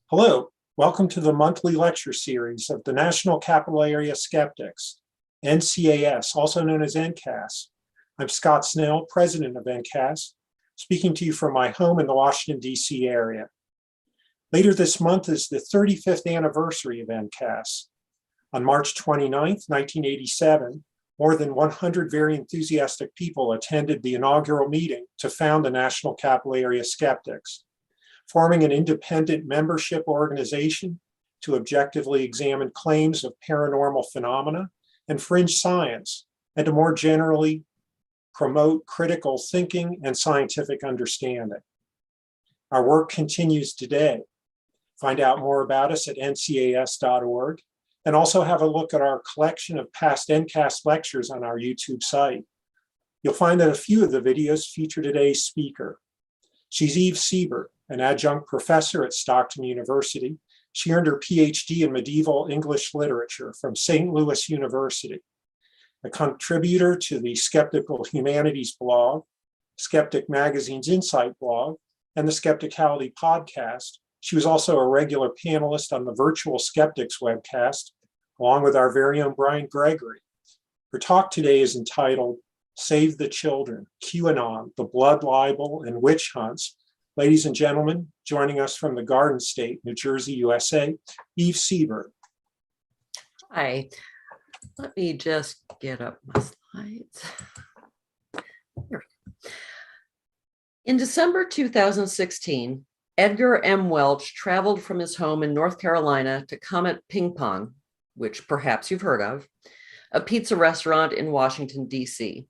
Hello, welcome to the monthly lecture series of the National Capital Area Skeptics, NCAS, also known as NCAS. I'm Scott Snell, president of NCAS, speaking to you from my home in the Washington, D.C. area. Later this month is the 35th anniversary of NCAS. On March 29th, 1987, more than 100 very enthusiastic people attended the inaugural meeting to found the National Capital Area Skeptics, forming an independent membership organization to objectively examine claims of paranormal phenomena and fringe science, and to more generally promote critical thinking and scientific understanding. Our work continues today. Find out more about us at ncas.org, and also have a look at our collection of past NCAS lectures on our YouTube site. You'll find that a few of the videos feature today's speaker. She's Eve Siebert, an adjunct professor at Stockton University. She earned her PhD in medieval English literature from St. Louis University. A contributor to the Skeptical Humanities blog, Skeptic Magazine's Insight blog, and the Skepticality podcast, she was also a regular panelist on the Virtual Skeptics webcast, along with our very own Brian Gregory. Her talk today is entitled Save the Children, QAnon, the Blood Libel and Witch Hunts. Ladies and gentlemen, joining us from the Garden State, New Jersey, USA, Eve Siebert. Hi, let me just get up my slides. Here. In December 2016, Edgar M. Welch traveled from his home in North Carolina to Comet Ping Pong, which perhaps you've heard of, a pizza restaurant in Washington, D.C.,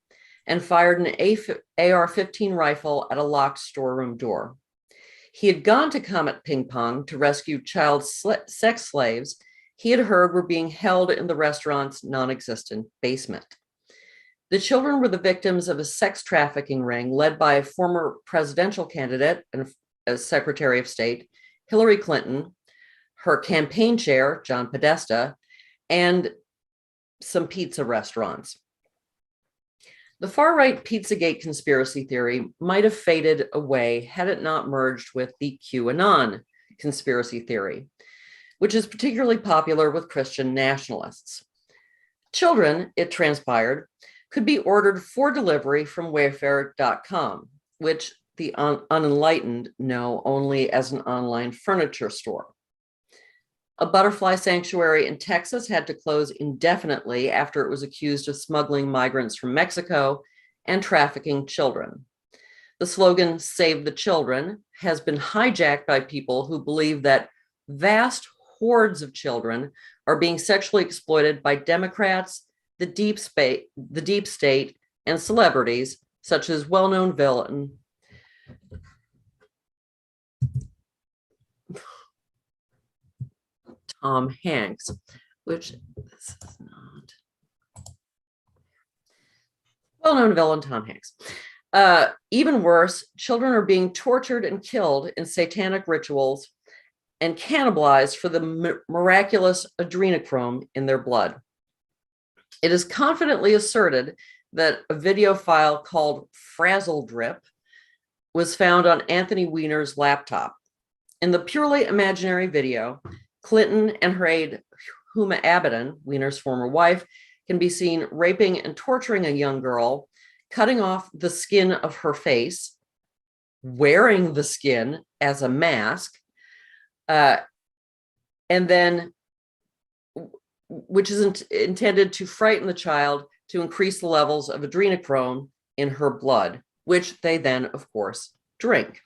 and fired an AR-15 rifle at a locked storeroom door. He had gone to Comet Ping Pong to rescue child sex slaves he had heard were being held in the restaurant's non-existent basement. The children were the victims of a sex trafficking ring led by a former presidential candidate and Secretary of State, Hillary Clinton, her campaign chair, John Podesta, and some pizza restaurants. The far-right Pizzagate conspiracy theory might have faded away had it not merged with the QAnon conspiracy theory, which is particularly popular with Christian nationalists. Children, it transpired, could be ordered for delivery from Wayfair.com, which the unenlightened know only as an online furniture store. A butterfly sanctuary in Texas had to close indefinitely after it was accused of smuggling migrants from Mexico and trafficking children. The slogan, Save the Children, has been hijacked by people who believe that vast hordes of children are being sexually exploited by Democrats, the deep state, and celebrities, such as well-known villain Tom Hanks, which this is not. Well-known villain Tom Hanks. Even worse, children are being tortured and killed in satanic rituals and cannibalized for the miraculous adrenochrome in their blood. It is confidently asserted that a video file called Frazzle Drip was found on Anthony Weiner's laptop. In the purely imaginary video, Clinton and her aide, Huma Abedin, Weiner's former wife, can be seen raping and torturing a young girl, cutting off the skin of her face, wearing the skin as a mask, and then, which is intended to frighten the child to increase the levels of adrenochrome in her blood, which they then, of course, drink.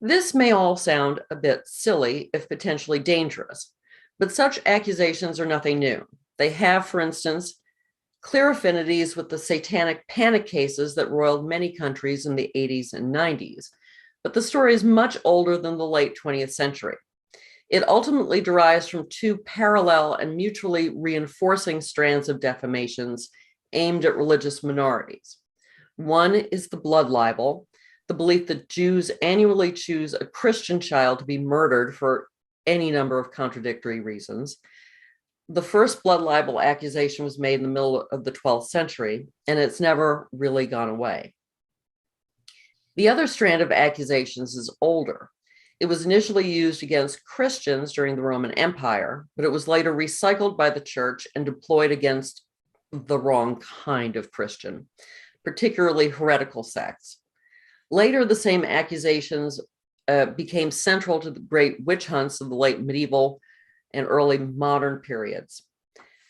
This may all sound a bit silly, if potentially dangerous, but such accusations are nothing new. They have, for instance, clear affinities with the Satanic Panic cases that roiled many countries in the 80s and 90s, but the story is much older than the late 20th century. It ultimately derives from two parallel and mutually reinforcing strands of defamations aimed at religious minorities. One is the Blood Libel, the belief that Jews annually choose a Christian child to be murdered for any number of contradictory reasons. The first Blood Libel accusation was made in the middle of the 12th century, and it's never really gone away. The other strand of accusations is older. It was initially used against Christians during the Roman Empire, but it was later recycled by the church and deployed against the wrong kind of Christian, particularly heretical sects. Later, the same accusations became central to the great witch hunts of the late medieval and early modern periods.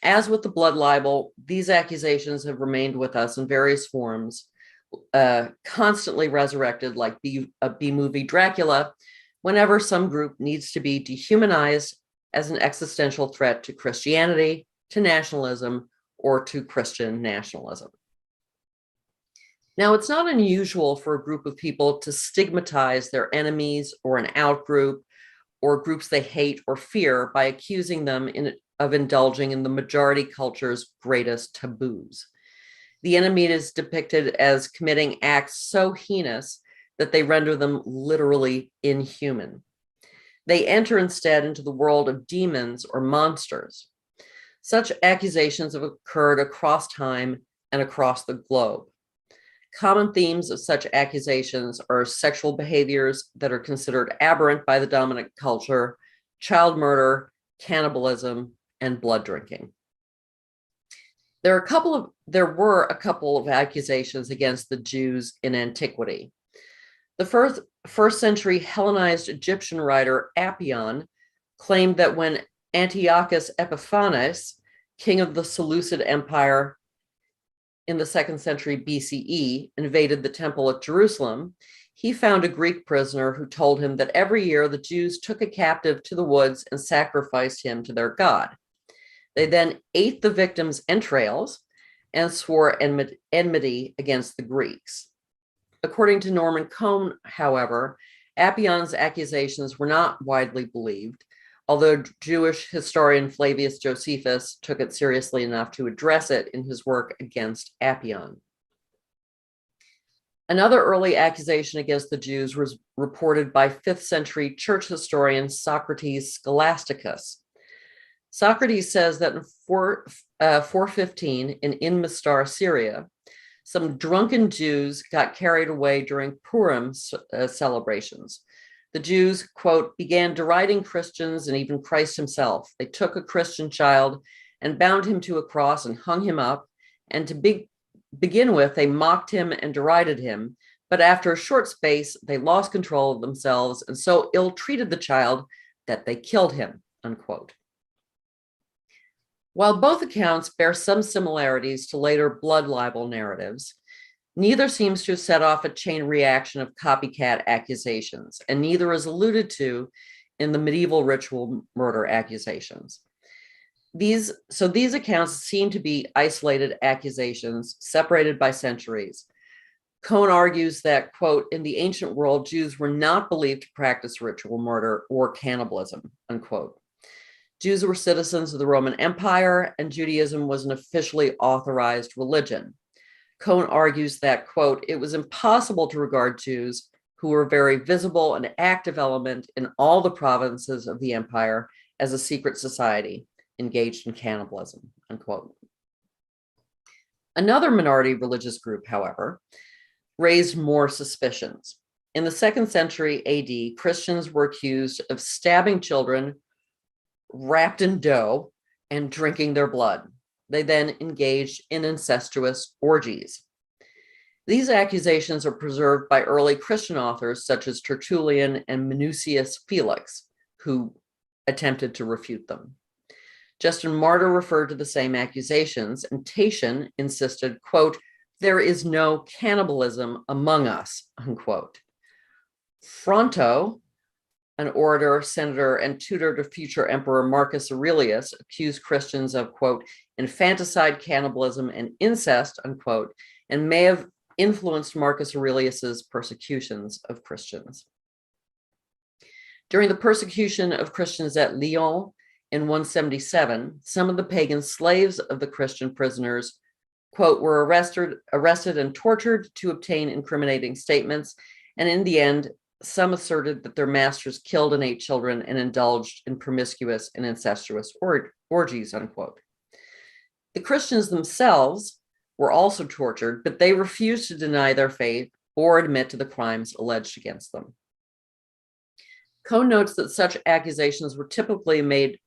As with the Blood Libel, these accusations have remained with us in various forms, constantly resurrected like a B-movie Dracula, whenever some group needs to be dehumanized as an existential threat to Christianity, to nationalism, or to Christian nationalism. Now, it's not unusual for a group of people to stigmatize their enemies or an outgroup or groups they hate or fear by accusing them of indulging in the majority culture's greatest taboos. The enemy is depicted as committing acts so heinous that they render them literally inhuman. They enter instead into the world of demons or monsters. Such accusations have occurred across time and across the globe. Common themes of such accusations are sexual behaviors that are considered aberrant by the dominant culture, child murder, cannibalism, and blood drinking. There were a couple of accusations against the Jews in antiquity. The first century Hellenized Egyptian writer Appian claimed that when Antiochus Epiphanes, king of the Seleucid Empire in the 2nd century BCE, invaded the temple at Jerusalem, he found a Greek prisoner who told him that every year the Jews took a captive to the woods and sacrificed him to their god. They then ate the victim's entrails and swore enmity against the Greeks. According to Norman Cohn, however, Appian's accusations were not widely believed, although Jewish historian Flavius Josephus took it seriously enough to address it in his work against Appian. Another early accusation against the Jews was reported by 5th century church historian Socrates Scholasticus. Socrates says that in 415 in Inmistar, Syria, some drunken Jews got carried away during Purim celebrations. The Jews, quote, began deriding Christians and even Christ himself. They took a Christian child and bound him to a cross and hung him up. And to begin with, they mocked him and derided him. But after a short space, they lost control of themselves and so ill-treated the child that they killed him, unquote. While both accounts bear some similarities to later blood libel narratives, neither seems to have set off a chain reaction of copycat accusations, and neither is alluded to in the medieval ritual murder accusations. These accounts seem to be isolated accusations separated by centuries. Cohn argues that, quote, in the ancient world, Jews were not believed to practice ritual murder or cannibalism, unquote. Jews were citizens of the Roman Empire, and Judaism was an officially authorized religion. Cohn argues that, quote, it was impossible to regard Jews, who were a very visible and active element in all the provinces of the empire, as a secret society engaged in cannibalism, unquote. Another minority religious group, however, raised more suspicions. In the 2nd century AD, Christians were accused of stabbing children wrapped in dough and drinking their blood. They then engaged in incestuous orgies. These accusations are preserved by early Christian authors such as Tertullian and Minucius Felix, who attempted to refute them. Justin Martyr referred to the same accusations, and Tatian insisted, quote, there is no cannibalism among us, unquote. Fronto, an orator, senator, and tutor to future Emperor Marcus Aurelius, accused Christians of, quote, infanticide, cannibalism, and incest, unquote, and may have influenced Marcus Aurelius's persecutions of Christians. During the persecution of Christians at Lyon in 177, some of the pagan slaves of the Christian prisoners, quote, were arrested and tortured to obtain incriminating statements, and in the end, some asserted that their masters killed and ate children and indulged in promiscuous and incestuous orgies, unquote. The Christians themselves were also tortured, but they refused to deny their faith or admit to the crimes alleged against them. Cohn notes that such accusations were typically made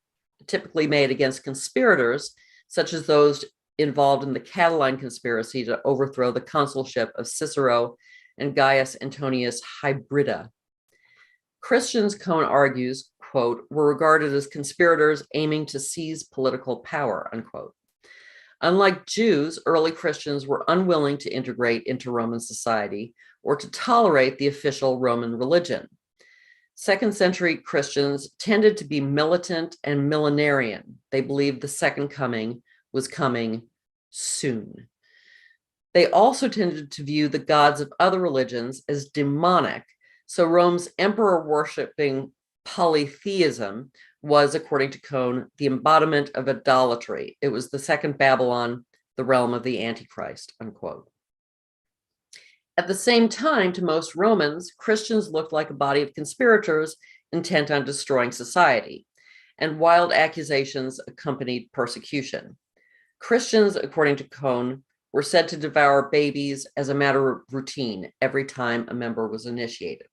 against conspirators, such as those involved in the Catiline conspiracy to overthrow the consulship of Cicero and Gaius Antonius Hybrida. Christians, Cohn argues, quote, were regarded as conspirators aiming to seize political power, unquote. Unlike Jews, early Christians were unwilling to integrate into Roman society or to tolerate the official Roman religion. Second century Christians tended to be militant and millenarian. They believed the second coming was coming soon. They also tended to view the gods of other religions as demonic. So Rome's emperor worshiping polytheism was, according to Cohn, the embodiment of idolatry. It was the second Babylon, the realm of the Antichrist, unquote. At the same time, to most Romans, Christians looked like a body of conspirators intent on destroying society, and wild accusations accompanied persecution. Christians, according to Cohn, were said to devour babies as a matter of routine every time a member was initiated.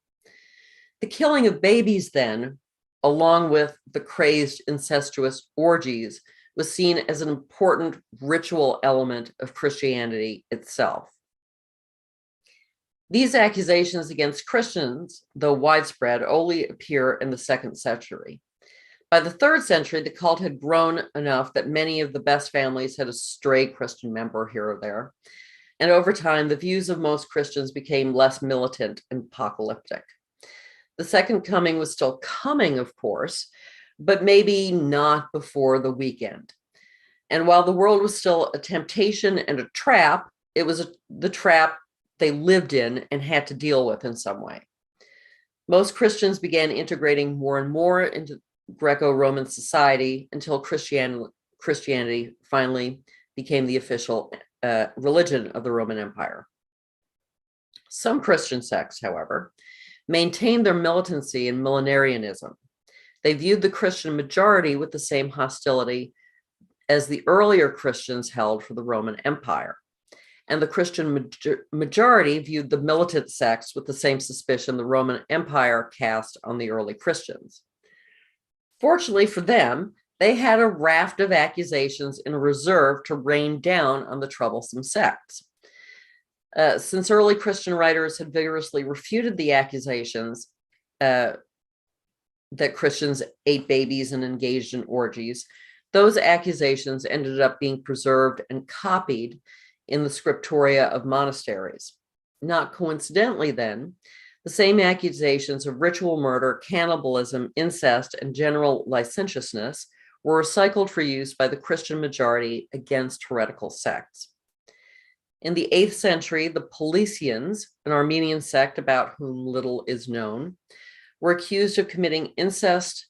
The killing of babies, then, along with the crazed incestuous orgies, was seen as an important ritual element of Christianity itself. These accusations against Christians, though widespread, only appear in the 2nd century. By the 3rd century, the cult had grown enough that many of the best families had a stray Christian member here or there. And over time, the views of most Christians became less militant and apocalyptic. The second coming was still coming, of course, but maybe not before the weekend. And while the world was still a temptation and a trap, it was the trap they lived in and had to deal with in some way. Most Christians began integrating more and more into Greco-Roman society until Christianity finally became the official religion of the Roman Empire. Some Christian sects, however, maintained their militancy and millenarianism. They viewed the Christian majority with the same hostility as the earlier Christians held for the Roman Empire. And the Christian majority viewed the militant sects with the same suspicion the Roman Empire cast on the early Christians. Fortunately for them, they had a raft of accusations in reserve to rain down on the troublesome sects. Since early Christian writers had vigorously refuted the accusations that Christians ate babies and engaged in orgies, those accusations ended up being preserved and copied in the scriptoria of monasteries. Not coincidentally, then, the same accusations of ritual murder, cannibalism, incest, and general licentiousness were recycled for use by the Christian majority against heretical sects. In the 8th century, the Paulicians, an Armenian sect about whom little is known, were accused of committing incest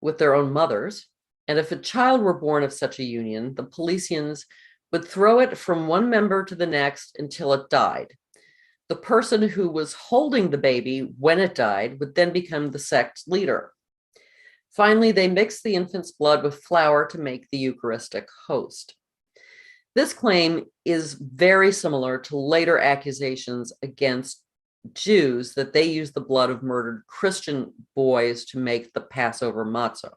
with their own mothers, and if a child were born of such a union, the Paulicians would throw it from one member to the next until it died. The person who was holding the baby when it died would then become the sect's leader. Finally, they mixed the infant's blood with flour to make the Eucharistic host. This claim is very similar to later accusations against Jews that they used the blood of murdered Christian boys to make the Passover matzah.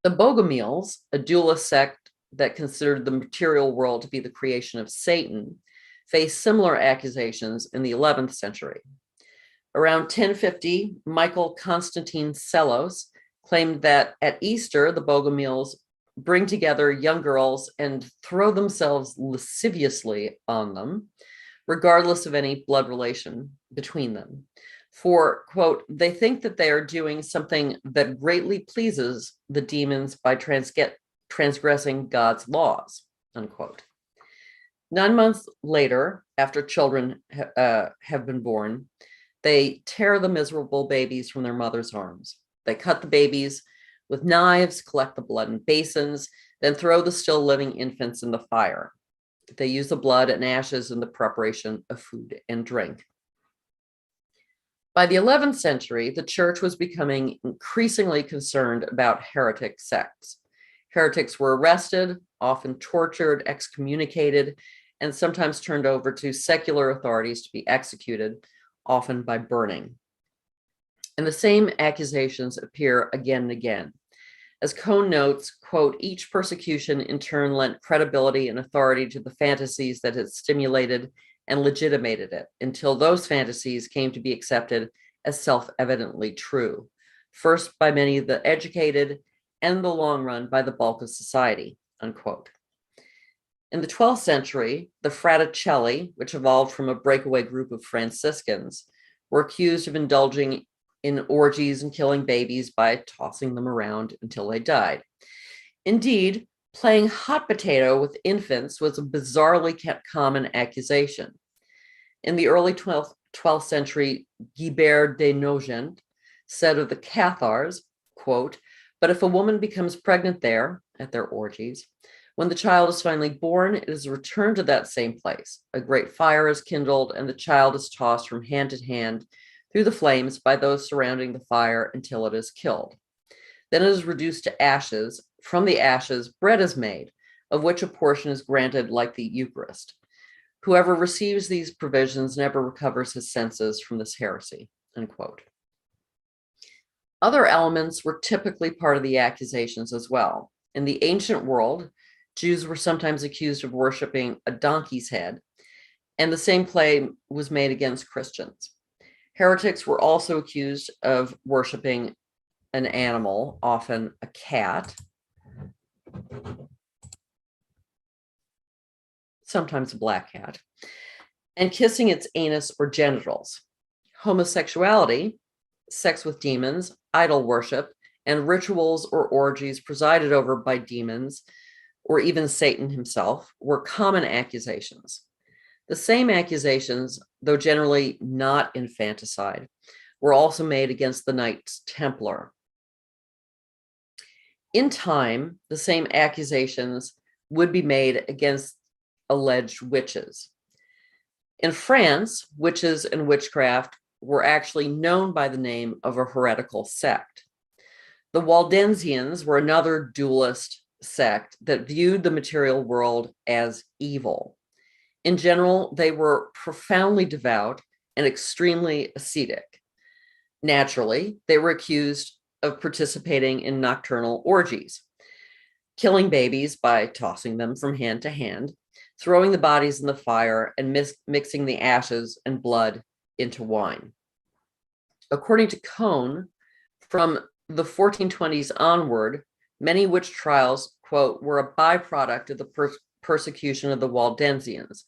The Bogomils, a dualist sect that considered the material world to be the creation of Satan, faced similar accusations in the 11th century. Around 1050, Michael Constantine Sellos claimed that at Easter, the Bogomils bring together young girls and throw themselves lasciviously on them, regardless of any blood relation between them. For, quote, they think that they are doing something that greatly pleases the demons by transgressing God's laws, unquote. 9 months later, after children have been born, they tear the miserable babies from their mother's arms. They cut the babies with knives, collect the blood in basins, then throw the still living infants in the fire. They use the blood and ashes in the preparation of food and drink. By the 11th century, the church was becoming increasingly concerned about heretic sects. Heretics were arrested, often tortured, excommunicated, and sometimes turned over to secular authorities to be executed, often by burning. And the same accusations appear again and again. As Cohn notes, quote, each persecution in turn lent credibility and authority to the fantasies that had stimulated and legitimated it until those fantasies came to be accepted as self-evidently true, first by many of the educated and in the long run by the bulk of society, unquote. In the 12th century, the Fraticelli, which evolved from a breakaway group of Franciscans, were accused of indulging in orgies and killing babies by tossing them around until they died. Indeed, playing hot potato with infants was a bizarrely common accusation. In the early 12th century, Guibert de Nogent said of the Cathars, quote, but if a woman becomes pregnant there, at their orgies, when the child is finally born, it is returned to that same place. A great fire is kindled and the child is tossed from hand to hand through the flames by those surrounding the fire until it is killed. Then it is reduced to ashes. From the ashes, bread is made, of which a portion is granted like the Eucharist. Whoever receives these provisions never recovers his senses from this heresy, unquote. Other elements were typically part of the accusations as well. In the ancient world, Jews were sometimes accused of worshiping a donkey's head, and the same claim was made against Christians. Heretics were also accused of worshiping an animal, often a cat, sometimes a black cat, and kissing its anus or genitals. Homosexuality, sex with demons, idol worship, and rituals or orgies presided over by demons, or even Satan himself, were common accusations. The same accusations, though generally not infanticide, were also made against the Knights Templar. In time, the same accusations would be made against alleged witches. In France, witches and witchcraft were actually known by the name of a heretical sect. The Waldensians were another dualist sect that viewed the material world as evil. In general, they were profoundly devout and extremely ascetic. Naturally, they were accused of participating in nocturnal orgies, killing babies by tossing them from hand to hand, throwing the bodies in the fire, and mixing the ashes and blood into wine. According to Cohn, from the 1420s onward, many witch trials, quote, were a byproduct of the persecution of the Waldensians,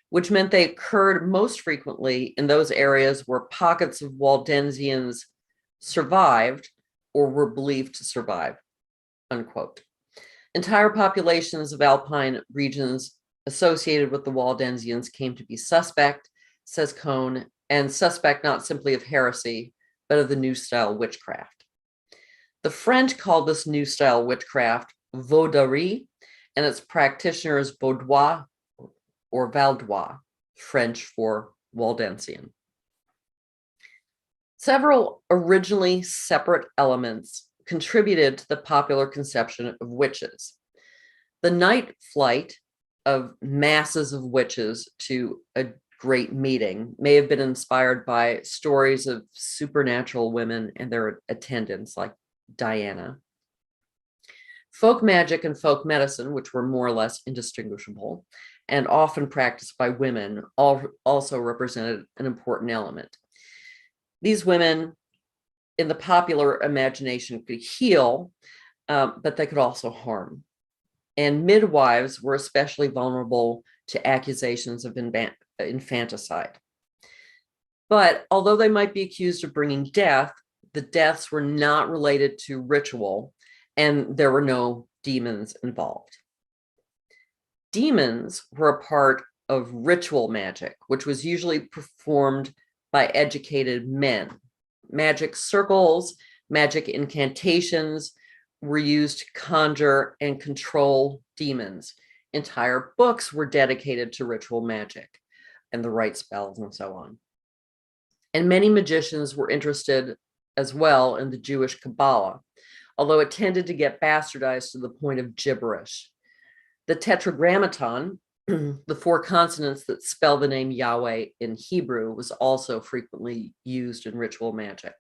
which meant they occurred most frequently in those areas where pockets of Waldensians survived or were believed to survive, unquote. Entire populations of alpine regions associated with the Waldensians came to be suspect, says Cohn, and suspect not simply of heresy, but of the new style witchcraft. The French called this new style witchcraft vauderie, and its practitioners Vaudois or Valdois, French for Waldensian. Several originally separate elements contributed to the popular conception of witches. The night flight of masses of witches to a great meeting may have been inspired by stories of supernatural women and their attendants, like Diana. Folk magic and folk medicine, which were more or less indistinguishable and often practiced by women, also represented an important element. These women, in the popular imagination, could heal, but they could also harm. And midwives were especially vulnerable to accusations of infanticide. But although they might be accused of bringing death, the deaths were not related to ritual, and there were no demons involved. Demons were a part of ritual magic, which was usually performed by educated men. Magic circles, magic incantations were used to conjure and control demons. Entire books were dedicated to ritual magic and the right spells and so on. And many magicians were interested as well in the Jewish Kabbalah, although it tended to get bastardized to the point of gibberish. The tetragrammaton, the four consonants that spell the name Yahweh in Hebrew, was also frequently used in ritual magic.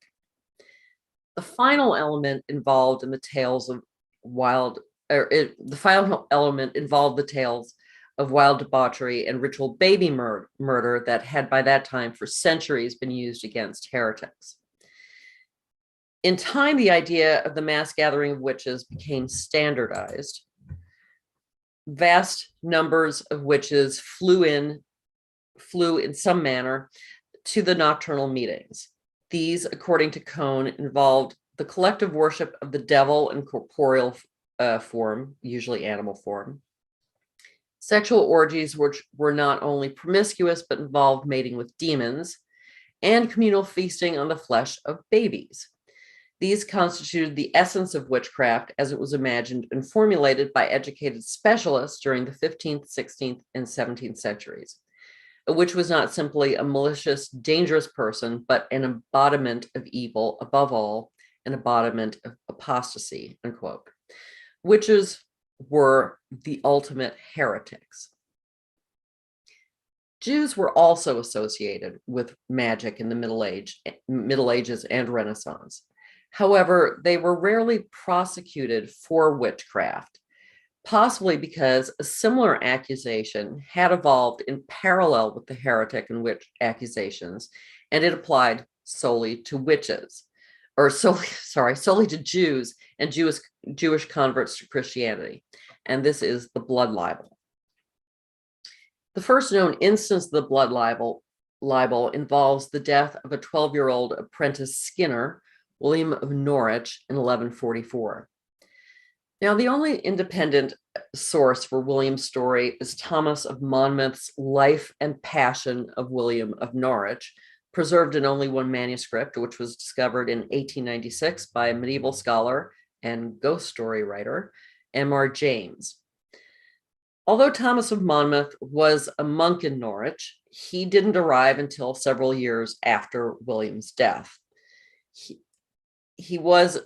The final element involved in the tales of wild, the final element involved the tales of wild debauchery and ritual baby murder that had by that time for centuries been used against heretics. In time, the idea of the mass gathering of witches became standardized. Vast numbers of witches flew in some manner to the nocturnal meetings. These, according to Cohn, involved the collective worship of the devil in corporeal form, usually animal form. Sexual orgies which were not only promiscuous, but involved mating with demons, and communal feasting on the flesh of babies. These constituted the essence of witchcraft as it was imagined and formulated by educated specialists during the 15th, 16th, and 17th centuries. A witch was not simply a malicious, dangerous person, but an embodiment of evil, above all, an embodiment of apostasy, unquote. Witches were the ultimate heretics. Jews were also associated with magic in the Middle Ages and Renaissance. However, they were rarely prosecuted for witchcraft, possibly because a similar accusation had evolved in parallel with the heretic and witch accusations, and it applied solely to witches, or solely to Jews and Jewish converts to Christianity. And this is the blood libel. The first known instance of the blood libel involves the death of a 12-year-old apprentice skinner, William of Norwich, in 1144. Now, the only independent source for William's story is Thomas of Monmouth's Life and Passion of William of Norwich, preserved in only one manuscript, which was discovered in 1896 by a medieval scholar and ghost story writer, M.R. James. Although Thomas of Monmouth was a monk in Norwich, he didn't arrive until several years after William's death. He was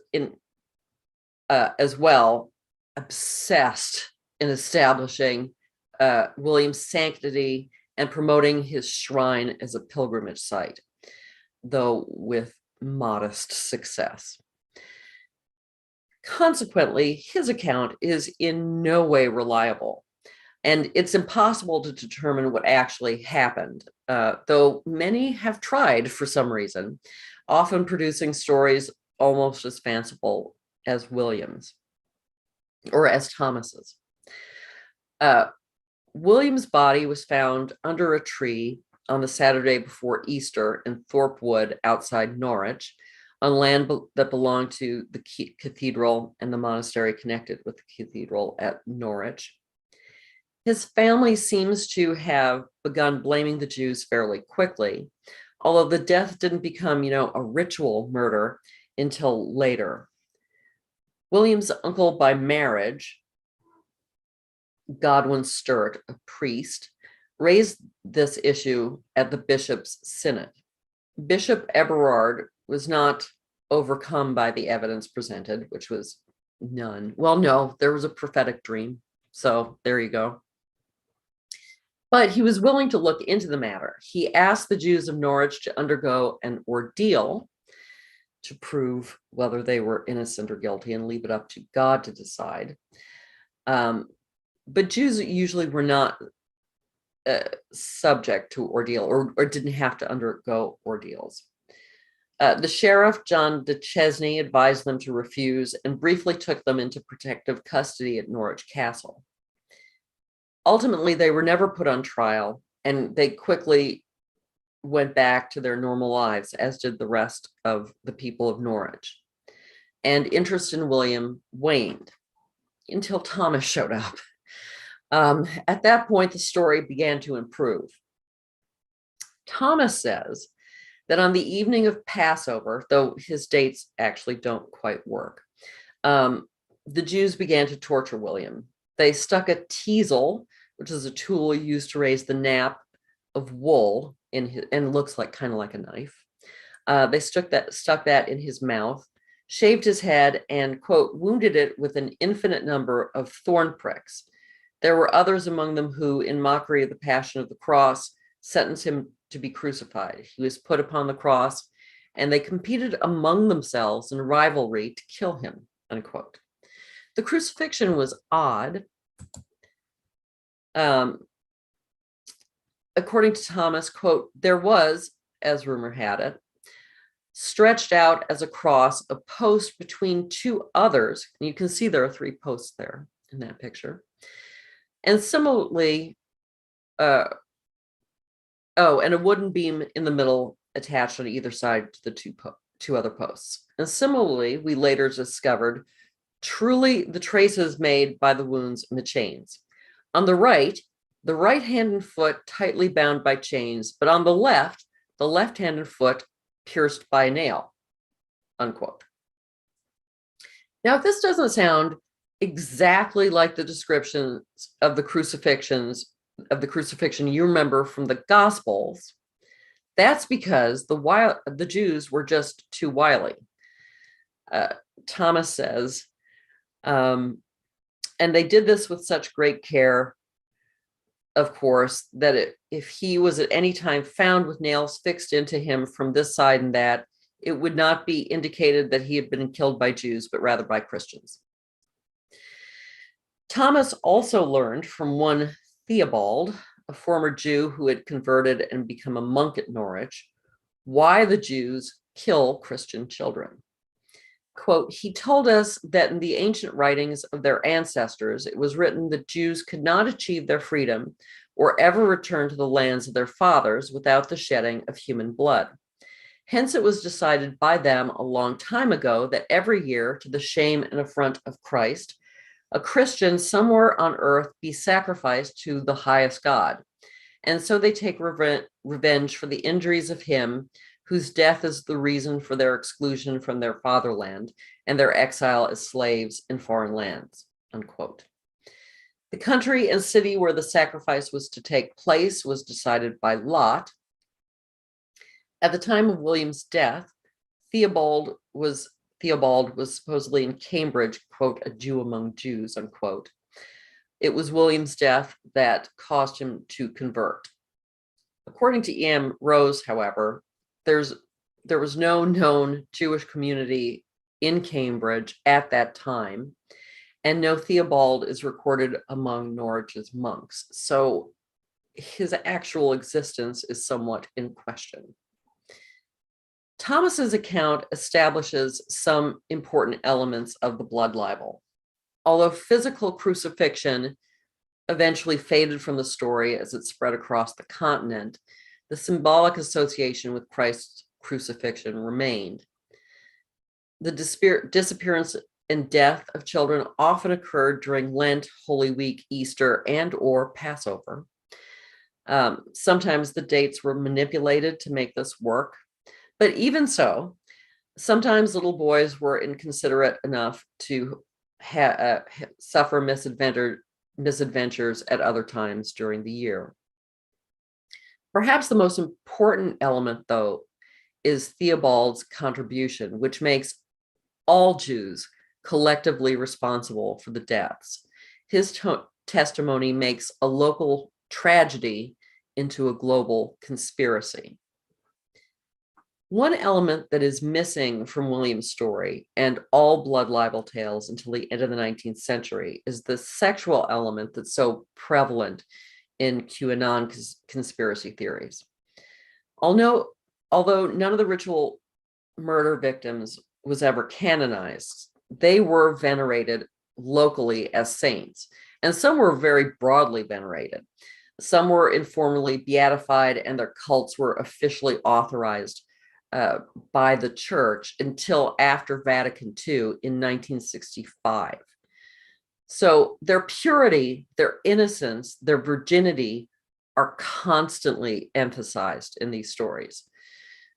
as well obsessed in establishing William's sanctity and promoting his shrine as a pilgrimage site, though with modest success. Consequently, his account is in no way reliable, and it's impossible to determine what actually happened, though many have tried for some reason, often producing stories almost as fanciful as William's or as Thomas's. William's body was found under a tree on the Saturday before Easter in Thorpe Wood outside Norwich, on land that belonged to the cathedral and the monastery connected with the cathedral at Norwich. His family seems to have begun blaming the Jews fairly quickly, although the death didn't become, a ritual murder until later. William's uncle by marriage, Godwin Sturt, a priest, raised this issue at the bishop's synod. Bishop Eberhard was not overcome by the evidence presented, which was none. Well, no, there was a prophetic dream. So there you go. But he was willing to look into the matter. He asked the Jews of Norwich to undergo an ordeal to prove whether they were innocent or guilty and leave it up to God to decide. But Jews usually were not subject to ordeal or didn't have to undergo ordeals. The sheriff, John de Chesney, advised them to refuse and briefly took them into protective custody at Norwich Castle. Ultimately, they were never put on trial, and they quickly went back to their normal lives, as did the rest of the people of Norwich. And interest in William waned until Thomas showed up. At that point, the story began to improve. Thomas says that on the evening of Passover, though his dates actually don't quite work, the Jews began to torture William. They stuck a teasel, which is a tool used to raise the nap of wool in his, and looks like kind of like a knife. They stuck that in his mouth, shaved his head, and, quote, wounded it with an infinite number of thorn pricks. There were others among them who, in mockery of the passion of the cross, sentenced him to be crucified. He was put upon the cross, and they competed among themselves in rivalry to kill him, unquote. The crucifixion was odd. According to Thomas, quote, there was, as rumor had it, stretched out as a cross, a post between two others. And you can see there are 3 posts there in that picture. And similarly, and a wooden beam in the middle attached on either side to the two other posts. And similarly, we later discovered truly the traces made by the wounds in the chains. On the right hand and foot tightly bound by chains, but on the left hand and foot pierced by a nail, unquote. Now, if this doesn't sound exactly like the descriptions of the crucifixion you remember from the Gospels, that's because the Jews were just too wily. Thomas says, and they did this with such great care, of course, that if he was at any time found with nails fixed into him from this side and that, it would not be indicated that he had been killed by Jews, but rather by Christians. Thomas also learned from one Theobald, a former Jew who had converted and become a monk at Norwich, why the Jews kill Christian children. Quote, he told us that in the ancient writings of their ancestors, it was written that Jews could not achieve their freedom or ever return to the lands of their fathers without the shedding of human blood. Hence, it was decided by them a long time ago that every year, to the shame and affront of Christ, a Christian somewhere on earth be sacrificed to the highest God. And so they take revenge for the injuries of him whose death is the reason for their exclusion from their fatherland and their exile as slaves in foreign lands, unquote. The country and city where the sacrifice was to take place was decided by lot. At the time of William's death, Theobald was supposedly in Cambridge, quote, a Jew among Jews, unquote. It was William's death that caused him to convert. According to E.M. Rose, however, there was no known Jewish community in Cambridge at that time, and no Theobald is recorded among Norwich's monks. So his actual existence is somewhat in question. Thomas's account establishes some important elements of the blood libel. Although physical crucifixion eventually faded from the story as it spread across the continent, the symbolic association with Christ's crucifixion remained. The disappearance and death of children often occurred during Lent, Holy Week, Easter, and or Passover. Sometimes the dates were manipulated to make this work. But even so, sometimes little boys were inconsiderate enough to suffer misadventures at other times during the year. Perhaps the most important element, though, is Theobald's contribution, which makes all Jews collectively responsible for the deaths. His testimony makes a local tragedy into a global conspiracy. One element that is missing from William's story and all blood libel tales until the end of the 19th century is the sexual element that's so prevalent in QAnon conspiracy theories. Although none of the ritual murder victims was ever canonized, they were venerated locally as saints, and some were very broadly venerated. Some were informally beatified, and their cults were officially authorized by the church until after Vatican II in 1965. So their purity, their innocence, their virginity are constantly emphasized in these stories.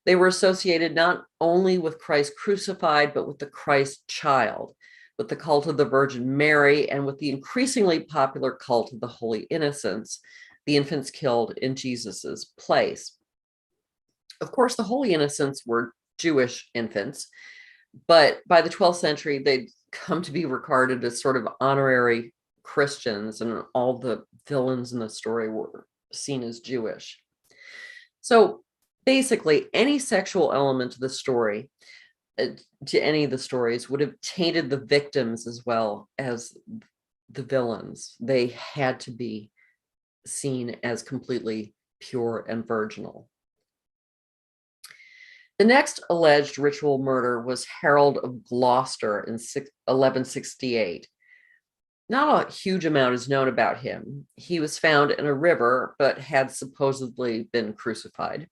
They were associated not only with Christ crucified, but with the Christ child, with the cult of the Virgin Mary, and with the increasingly popular cult of the Holy Innocents, the infants killed in Jesus's place. Of course, the Holy Innocents were Jewish infants, but by the 12th century, they'd come to be regarded as sort of honorary Christians, and all the villains in the story were seen as Jewish. So Basically, any sexual element to the story, to any of the stories, would have tainted the victims as well as the villains. They had to be seen as completely pure and virginal. The next alleged ritual murder was Harold of Gloucester in 1168. Not a huge amount is known about him. He was found in a river, but had supposedly been crucified.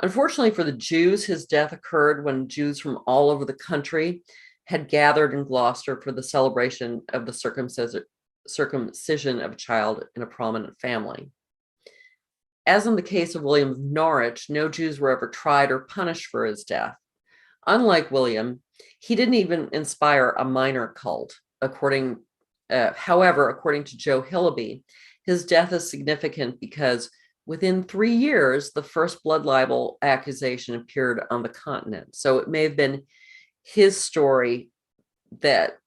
Unfortunately for the Jews, his death occurred when Jews from all over the country had gathered in Gloucester for the celebration of the circumcision of a child in a prominent family. As in the case of William of Norwich, no Jews were ever tried or punished for his death. Unlike William, he didn't even inspire a minor cult. However, according to Joe Hillaby, his death is significant because within 3 years, the first blood libel accusation appeared on the continent. So it may have been his story that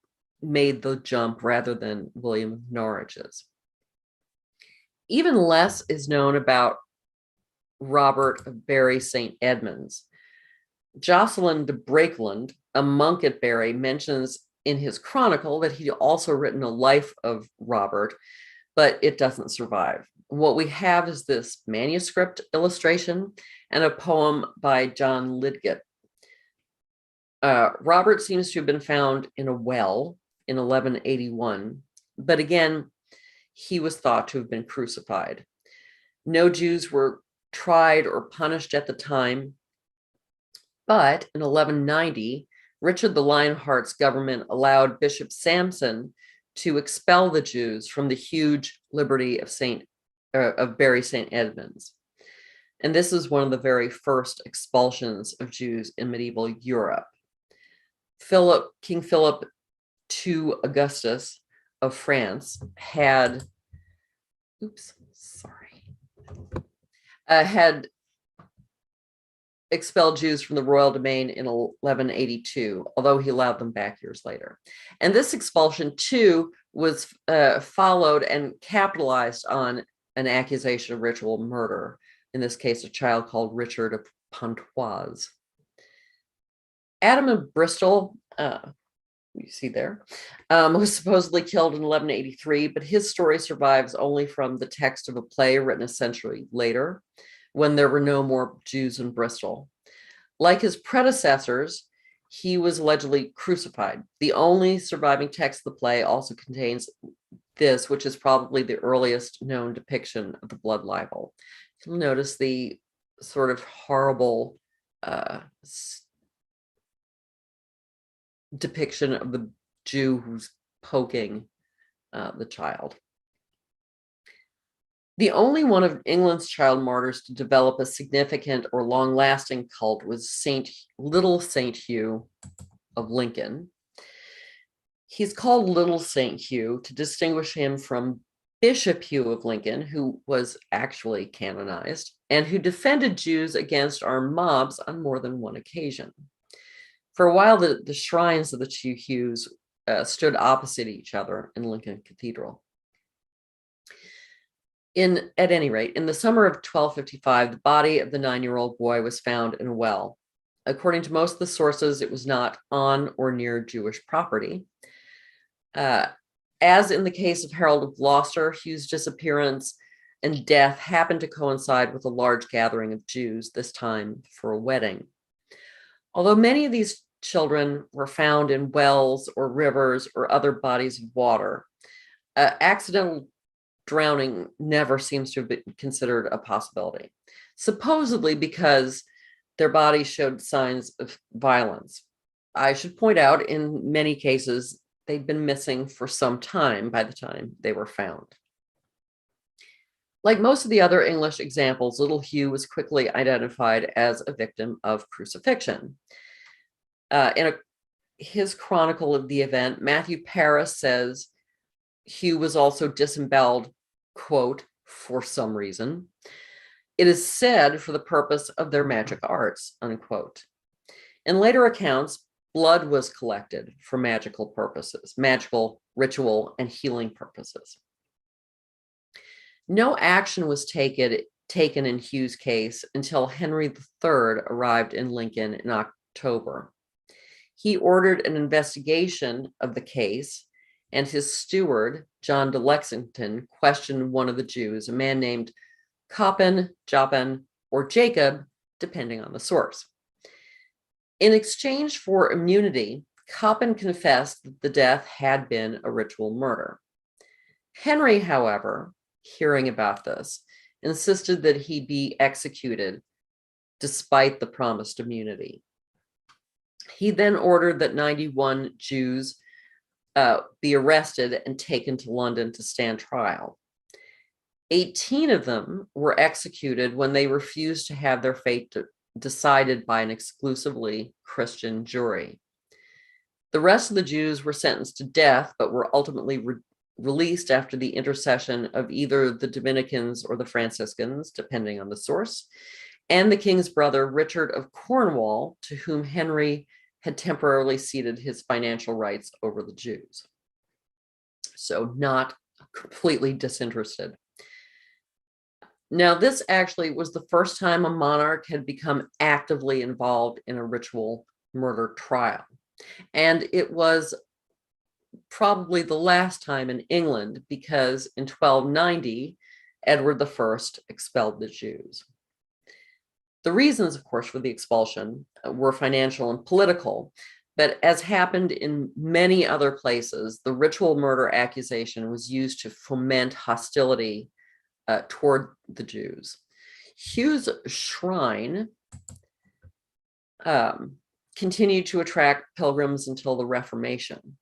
made the jump rather than William of Norwich's. Even less is known about Robert of Bury St. Edmunds. Jocelyn de Brakeland, a monk at Bury, mentions in his chronicle that he'd also written a life of Robert, but it doesn't survive. What we have is this manuscript illustration and a poem by John Lidgett. Robert seems to have been found in a well in 1181, but again, he was thought to have been crucified. No Jews were tried or punished at the time, but in 1190, Richard the Lionheart's government allowed Bishop Samson to expel the Jews from the huge liberty of Bury St. Edmunds. And this is one of the very first expulsions of Jews in medieval Europe. King Philip II Augustus of France had expelled Jews from the royal domain in 1182, although he allowed them back years later. And this expulsion, too, was followed and capitalized on an accusation of ritual murder, in this case, a child called Richard of Pontoise. Adam of Bristol, you see there, was supposedly killed in 1183, but his story survives only from the text of a play written a century later, when there were no more Jews in Bristol. Like his predecessors, he was allegedly crucified. The only surviving text of the play also contains this, which is probably the earliest known depiction of the blood libel. You'll notice the sort of horrible depiction of the Jew who's poking the child. The only one of England's child martyrs to develop a significant or long-lasting cult was Little Saint Hugh of Lincoln. He's called Little Saint Hugh to distinguish him from Bishop Hugh of Lincoln, who was actually canonized, and who defended Jews against armed mobs on more than one occasion. For a while, the shrines of the two Hughs stood opposite each other in Lincoln Cathedral. At any rate, in the summer of 1255, the body of the 9-year-old boy was found in a well. According to most of the sources, it was not on or near Jewish property. As in the case of Harold of Gloucester, Hugh's disappearance and death happened to coincide with a large gathering of Jews, this time for a wedding. Although many of these children were found in wells or rivers or other bodies of water, accidental drowning never seems to have been considered a possibility, supposedly because their bodies showed signs of violence. I should point out, in many cases, they'd been missing for some time by the time they were found. Like most of the other English examples, little Hugh was quickly identified as a victim of crucifixion. In his chronicle of the event, Matthew Paris says Hugh was also disemboweled, quote, for some reason. It is said for the purpose of their magic arts, unquote. In later accounts, blood was collected for magical purposes, magical, ritual, and healing purposes. No action was taken taken in Hugh's case until Henry III arrived in Lincoln in October. He ordered an investigation of the case, and his steward, John de Lexington, questioned one of the Jews, a man named Coppin, Joppin, or Jacob, depending on the source. In exchange for immunity, Coppin confessed that the death had been a ritual murder. Henry, however, hearing about this, insisted that he be executed despite the promised immunity. He then ordered that 91 Jews be arrested and taken to London to stand trial. 18 of them were executed when they refused to have their fate decided by an exclusively Christian jury. The rest of the Jews were sentenced to death, but were ultimately released after the intercession of either the Dominicans or the Franciscans, depending on the source, and the king's brother, Richard of Cornwall, to whom Henry had temporarily ceded his financial rights over the Jews. So not completely disinterested. Now, this actually was the first time a monarch had become actively involved in a ritual murder trial. And it was probably the last time in England, because in 1290, Edward I expelled the Jews. The reasons, of course, for the expulsion were financial and political, but as happened in many other places, the ritual murder accusation was used to foment hostility toward the Jews. Hugh's shrine continued to attract pilgrims until the Reformation.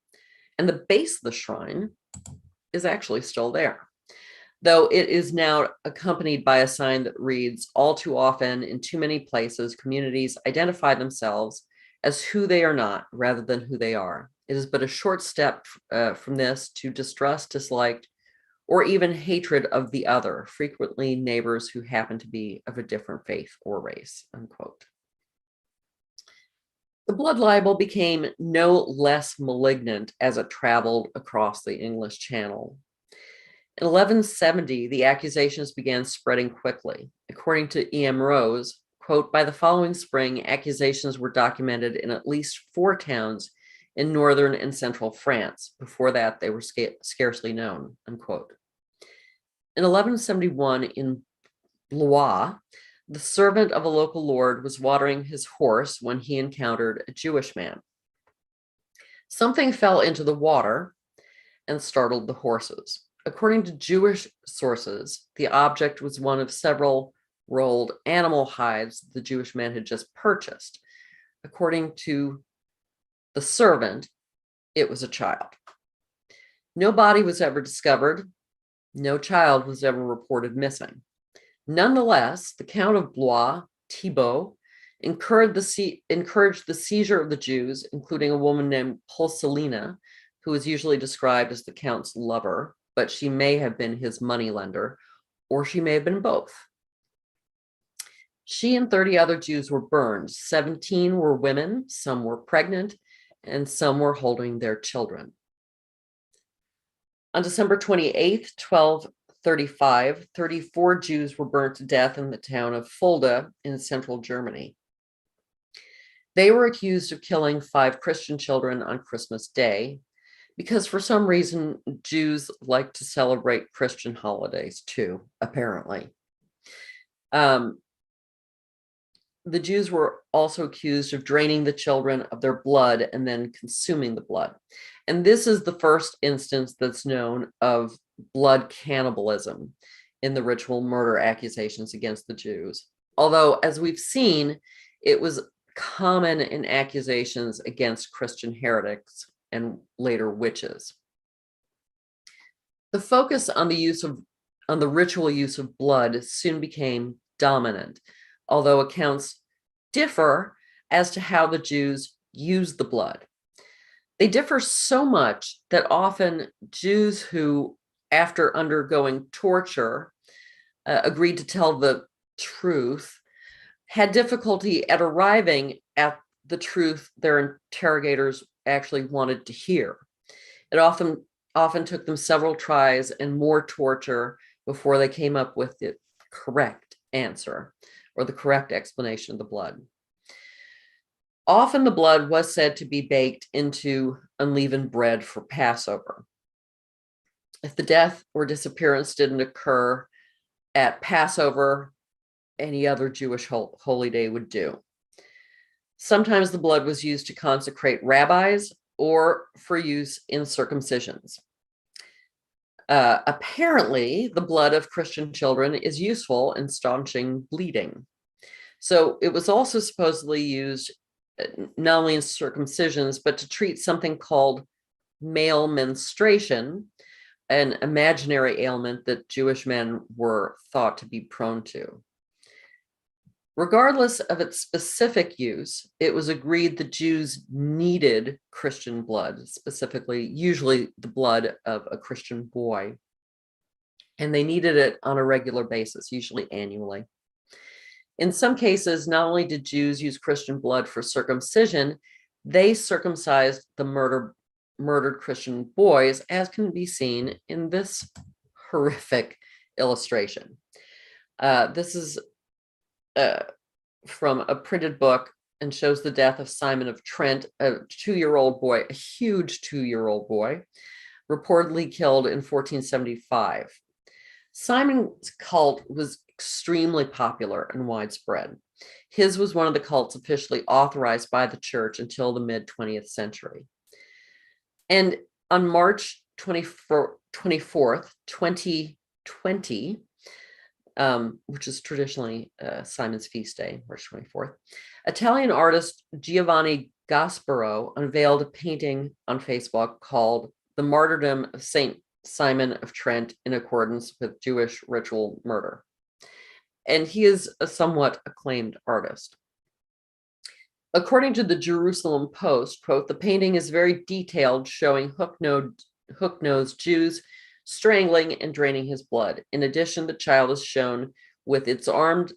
And the base of the shrine is actually still there, though it is now accompanied by a sign that reads, "All too often, in too many places, communities identify themselves as who they are not rather than who they are. It is but a short step from this to distrust, dislike, or even hatred of the other, frequently neighbors who happen to be of a different faith or race," unquote. The blood libel became no less malignant as it traveled across the English Channel. In 1170, the accusations began spreading quickly. According to E.M. Rose, quote, "By the following spring, accusations were documented in at least 4 towns in northern and central France. Before that, they were scarcely known," unquote. In 1171, in Blois, the servant of a local lord was watering his horse when he encountered a Jewish man. Something fell into the water and startled the horses. According to Jewish sources, the object was one of several rolled animal hides the Jewish man had just purchased. According to the servant, it was a child. No body was ever discovered. No child was ever reported missing. Nonetheless, the Count of Blois, Thibaut, encouraged the seizure of the Jews, including a woman named Pulselina, who is usually described as the Count's lover, but she may have been his moneylender, or she may have been both. She and 30 other Jews were burned. 17 were women, some were pregnant, and some were holding their children. On December 28th, 1235, 34 Jews were burnt to death in the town of Fulda in central Germany. They were accused of killing 5 Christian children on Christmas Day, because for some reason, Jews like to celebrate Christian holidays too, apparently. The Jews were also accused of draining the children of their blood and then consuming the blood. And this is the first instance that's known of blood cannibalism in the ritual murder accusations against the Jews. Although, as we've seen, it was common in accusations against Christian heretics and later witches. The focus on the ritual use of blood soon became dominant, although accounts differ as to how the Jews used the blood. They differ so much that often Jews who, after undergoing torture, agreed to tell the truth, had difficulty at arriving at the truth their interrogators actually wanted to hear. It often took them several tries and more torture before they came up with the correct answer or the correct explanation of the blood. Often the blood was said to be baked into unleavened bread for Passover. If the death or disappearance didn't occur at Passover, any other Jewish holy day would do. Sometimes the blood was used to consecrate rabbis or for use in circumcisions. Apparently, the blood of Christian children is useful in staunching bleeding. So it was also supposedly used not only in circumcisions, but to treat something called male menstruation, an imaginary ailment that Jewish men were thought to be prone to. Regardless of its specific use, it was agreed the Jews needed Christian blood, specifically, usually the blood of a Christian boy. And they needed it on a regular basis, usually annually. In some cases, not only did Jews use Christian blood for circumcision, they circumcised the murdered Christian boys, as can be seen in this horrific illustration. This is from a printed book and shows the death of Simon of Trent, a 2-year-old boy, a huge 2-year-old boy, reportedly killed in 1475. Simon's cult was extremely popular and widespread. His was one of the cults officially authorized by the church until the mid-20th century. And on March 24th, 2020, which is traditionally Simon's feast day, March 24th, Italian artist Giovanni Gasparo unveiled a painting on Facebook called The Martyrdom of Saint Simon of Trent in accordance with Jewish ritual murder. And he is a somewhat acclaimed artist. According to the Jerusalem Post, quote, the painting is very detailed, showing hook-nosed Jews strangling and draining his blood. In addition, the child is shown with its arms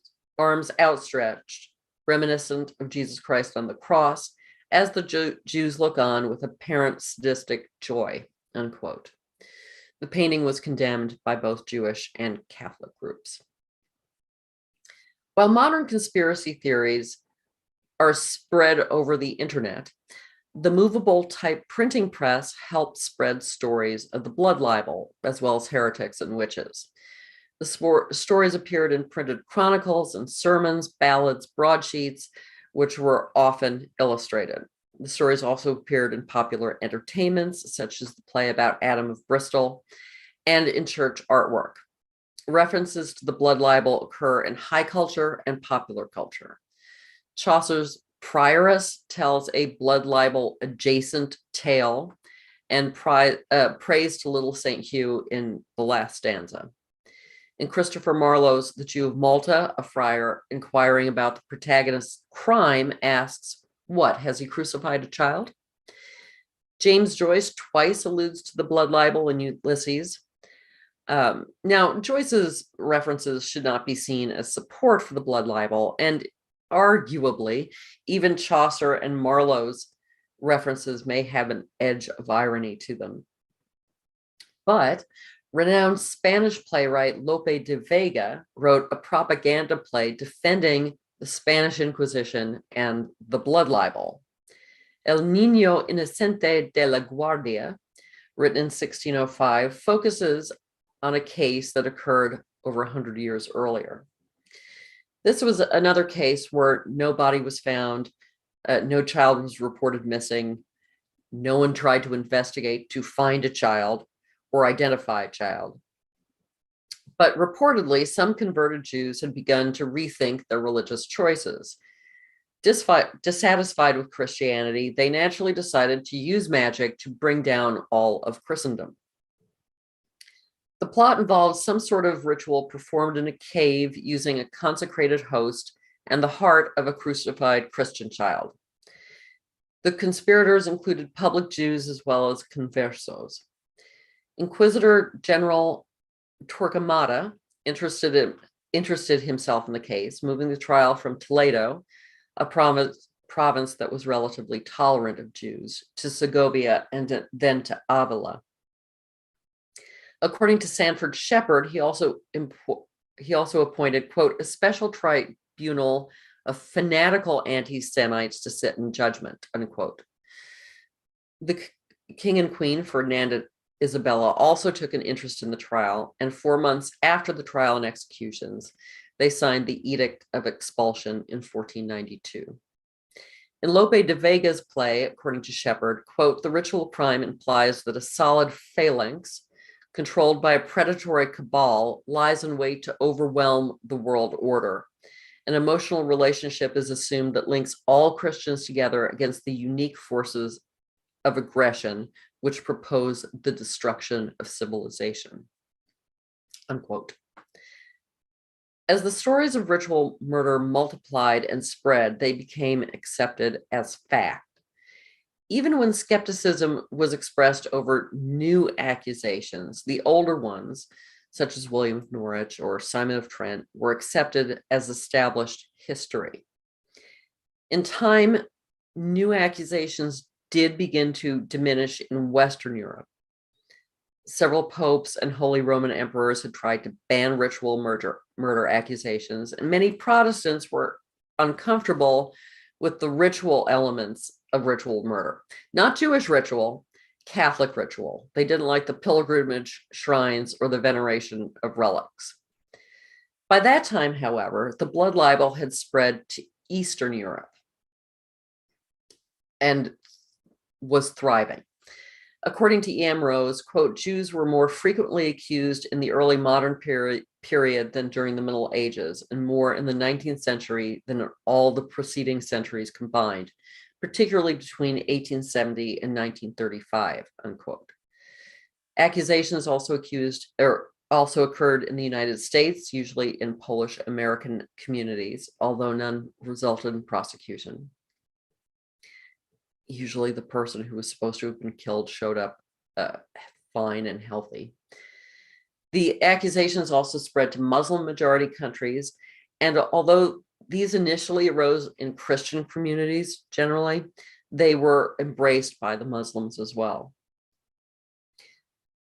outstretched, reminiscent of Jesus Christ on the cross, as the Jews look on with apparent sadistic joy, unquote. The painting was condemned by both Jewish and Catholic groups. While modern conspiracy theories are spread over the internet, the movable type printing press helped spread stories of the Blood Libel, as well as heretics and witches. The stories appeared in printed chronicles and sermons, ballads, broadsheets, which were often illustrated. The stories also appeared in popular entertainments, such as the play about Adam of Bristol, and in church artwork. References to the Blood Libel occur in high culture and popular culture. Chaucer's Prioress tells a Blood Libel adjacent tale and prays to little St. Hugh in the last stanza. In Christopher Marlowe's The Jew of Malta, a friar inquiring about the protagonist's crime asks, what, has he crucified a child? James Joyce twice alludes to the Blood Libel in Ulysses. Now, Joyce's references should not be seen as support for the Blood Libel, and arguably, even Chaucer and Marlowe's references may have an edge of irony to them. But renowned Spanish playwright Lope de Vega wrote a propaganda play defending the Spanish Inquisition and the Blood Libel. El Niño Inocente de la Guardia, written in 1605, focuses on a case that occurred over 100 years earlier. This was another case where no body was found, no child was reported missing, no one tried to investigate to find a child or identify a child. But reportedly, some converted Jews had begun to rethink their religious choices. Dissatisfied with Christianity, they naturally decided to use magic to bring down all of Christendom. The plot involves some sort of ritual performed in a cave using a consecrated host and the heart of a crucified Christian child. The conspirators included public Jews as well as conversos. Inquisitor General Torquemada interested himself in the case, moving the trial from Toledo, a province that was relatively tolerant of Jews, to Segovia and then to Avila. According to Sanford Shepard, he also he also appointed, quote, a special tribunal of fanatical anti-Semites to sit in judgment, unquote. The king and queen, Ferdinand and Isabella, also took an interest in the trial, and 4 months after the trial and executions, they signed the Edict of Expulsion in 1492. In Lope de Vega's play, according to Siebert, quote, the ritual crime implies that a solid phalanx controlled by a predatory cabal lies in wait to overwhelm the world order. An emotional relationship is assumed that links all Christians together against the unique forces of aggression which propose the destruction of civilization, unquote. As the stories of ritual murder multiplied and spread, they became accepted as fact. Even when skepticism was expressed over new accusations, the older ones, such as William of Norwich or Simon of Trent, were accepted as established history. In time, new accusations did begin to diminish in Western Europe. Several popes and Holy Roman emperors had tried to ban ritual murder accusations, and many Protestants were uncomfortable with the ritual elements of ritual murder. Not Jewish ritual, Catholic ritual. They didn't like the pilgrimage shrines or the veneration of relics. By that time, however, the blood libel had spread to Eastern Europe and was thriving. According to E.M. Rose, quote, Jews were more frequently accused in the early modern period than during the Middle Ages, and more in the 19th century than in all the preceding centuries combined, particularly between 1870 and 1935, unquote. Accusations also occurred in the United States, usually in Polish American communities, although none resulted in prosecution. Usually the person who was supposed to have been killed showed up fine and healthy. The accusations also spread to Muslim majority countries, and although these initially arose in Christian communities generally, they were embraced by the Muslims as well.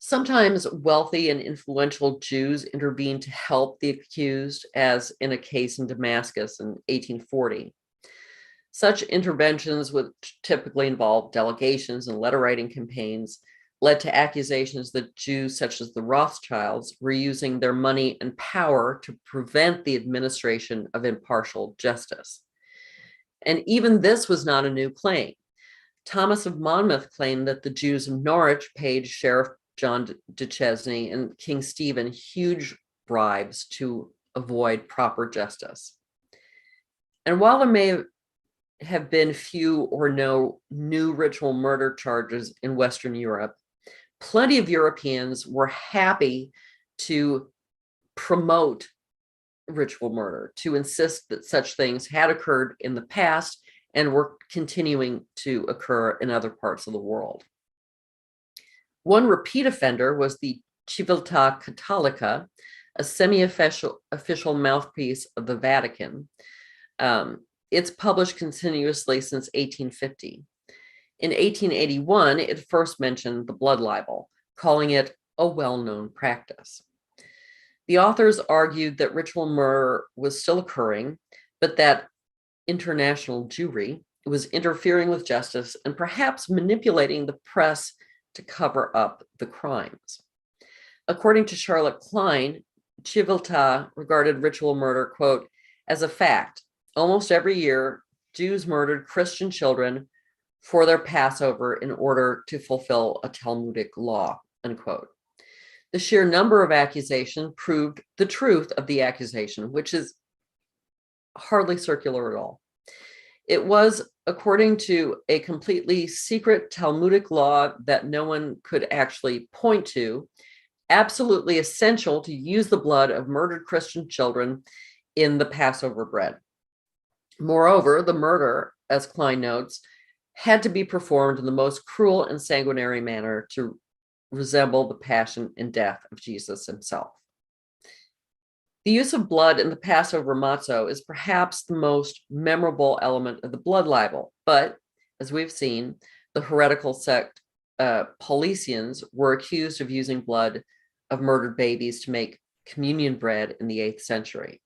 Sometimes wealthy and influential Jews intervened to help the accused, as in a case in Damascus in 1840. Such interventions, which typically involve delegations and letter writing campaigns, led to accusations that Jews such as the Rothschilds were using their money and power to prevent the administration of impartial justice. And even this was not a new claim. Thomas of Monmouth claimed that the Jews of Norwich paid Sheriff John Duchesne and King Stephen huge bribes to avoid proper justice. And while there may have been few or no new ritual murder charges in Western Europe, plenty of Europeans were happy to promote ritual murder, to insist that such things had occurred in the past and were continuing to occur in other parts of the world. One repeat offender was the Civiltà Cattolica, a semi-official mouthpiece of the Vatican. It's published continuously since 1850. In 1881, it first mentioned the blood libel, calling it a well-known practice. The authors argued that ritual murder was still occurring, but that international Jewry was interfering with justice and perhaps manipulating the press to cover up the crimes. According to Charlotte Klein, Civiltà regarded ritual murder, quote, as a fact. Almost every year, Jews murdered Christian children for their Passover in order to fulfill a Talmudic law, unquote. The sheer number of accusations proved the truth of the accusation, which is hardly circular at all. It was, according to a completely secret Talmudic law that no one could actually point to, absolutely essential to use the blood of murdered Christian children in the Passover bread. Moreover, the murder, as Klein notes, had to be performed in the most cruel and sanguinary manner to resemble the passion and death of Jesus himself. The use of blood in the Passover matzo is perhaps the most memorable element of the blood libel, but as we've seen, the heretical sect Paulicians were accused of using blood of murdered babies to make communion bread in the 8th century.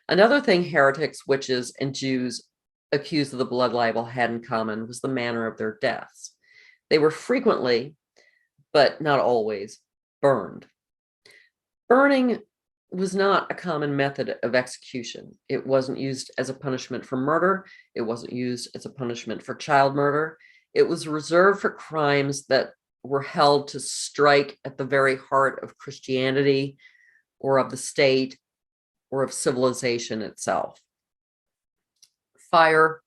Another thing heretics, witches, and Jews accused of the blood libel had in common was the manner of their deaths. They were frequently, but not always, burned. Burning was not a common method of execution. It wasn't used as a punishment for murder. It wasn't used as a punishment for child murder. It was reserved for crimes that were held to strike at the very heart of Christianity or of the state or of civilization itself. The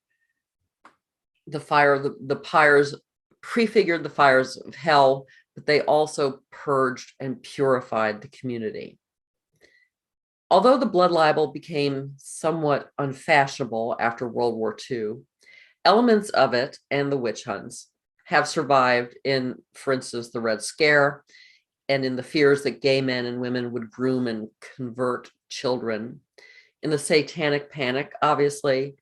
pyres prefigured the fires of hell, but they also purged and purified the community. Although the blood libel became somewhat unfashionable after World War II, elements of it and the witch hunts have survived in, for instance, the Red Scare and in the fears that gay men and women would groom and convert children, in the Satanic Panic, obviously,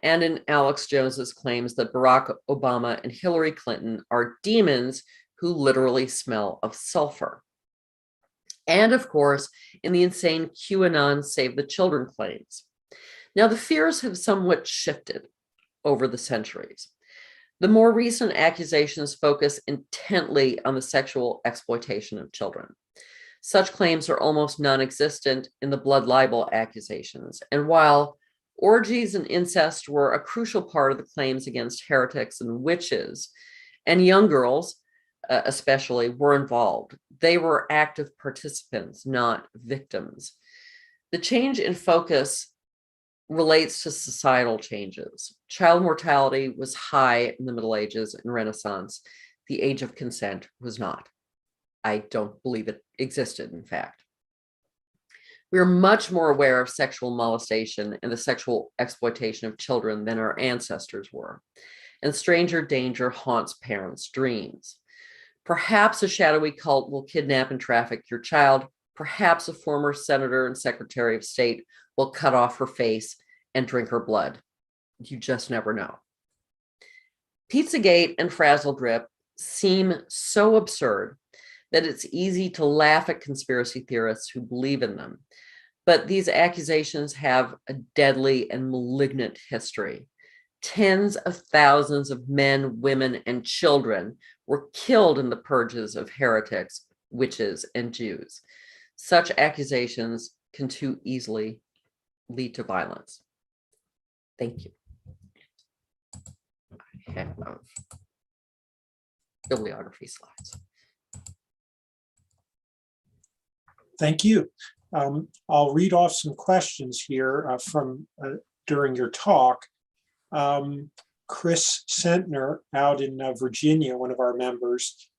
and in Alex Jones's claims that Barack Obama and Hillary Clinton are demons who literally smell of sulfur. And of course, in the insane QAnon Save the Children claims. Now, the fears have somewhat shifted over the centuries. The more recent accusations focus intently on the sexual exploitation of children. Such claims are almost non-existent in the blood libel accusations. And while orgies and incest were a crucial part of the claims against heretics and witches, and young girls especially were involved, they were active participants, not victims. The change in focus relates to societal changes. Child mortality was high in the Middle Ages and Renaissance. The age of consent was not. I don't believe it existed, in fact. We are much more aware of sexual molestation and the sexual exploitation of children than our ancestors were. And stranger danger haunts parents' dreams. Perhaps a shadowy cult will kidnap and traffic your child. Perhaps a former senator and secretary of state will cut off her face and drink her blood. You just never know. Pizzagate and Frazzle Drip seem so absurd that it's easy to laugh at conspiracy theorists who believe in them. But these accusations have a deadly and malignant history. Tens of thousands of men, women, and children were killed in the purges of heretics, witches, and Jews. Such accusations can too easily lead to violence. Thank you. I have bibliography slides. Thank you. I'll read off some questions here from during your talk. Chris Sentner out in Virginia, one of our members,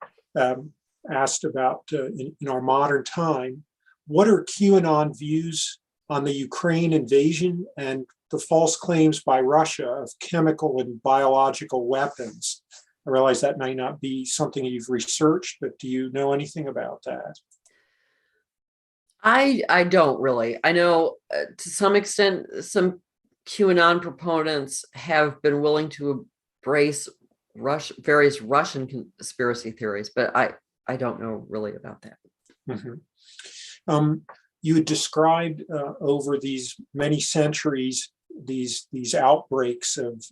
asked about in our modern time, what are QAnon views on the Ukraine invasion and the false claims by Russia of chemical and biological weapons? I realize that might not be something you've researched, but do you know anything about that? I don't really. I know to some extent some QAnon proponents have been willing to embrace various Russian conspiracy theories, but I don't know really about that. Mm-hmm. You had described over these many centuries these outbreaks of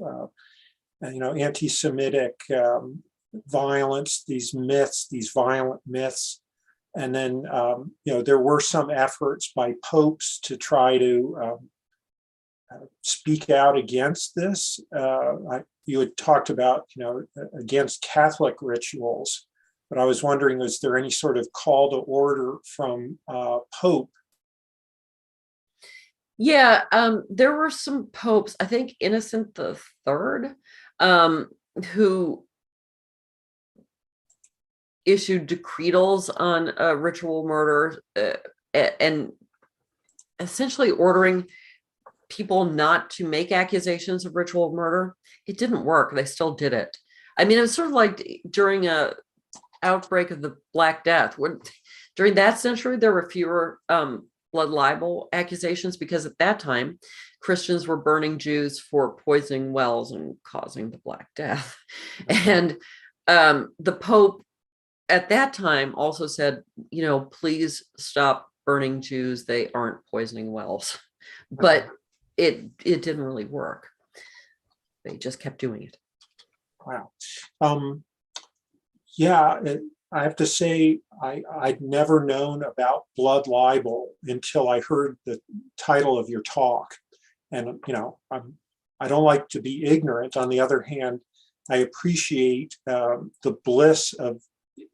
anti-Semitic violence, these myths, these violent myths. And then, there were some efforts by popes to try to speak out against this. You had talked about, against Catholic rituals, but I was wondering, was there any sort of call to order from Pope? Yeah, there were some popes, I think Innocent the Third, who issued decretals on ritual murder and essentially ordering people not to make accusations of ritual murder. It didn't work. They still did it. I mean, it was sort of like during a outbreak of the Black Death. During that century, there were fewer blood libel accusations because at that time, Christians were burning Jews for poisoning wells and causing the Black Death. And the Pope at that time also said, please stop burning Jews, they aren't poisoning wells. But it didn't really work. They just kept doing it. Wow. Yeah, I have to say, I'd never known about blood libel until I heard the title of your talk. And, I don't like to be ignorant. On the other hand, I appreciate the bliss of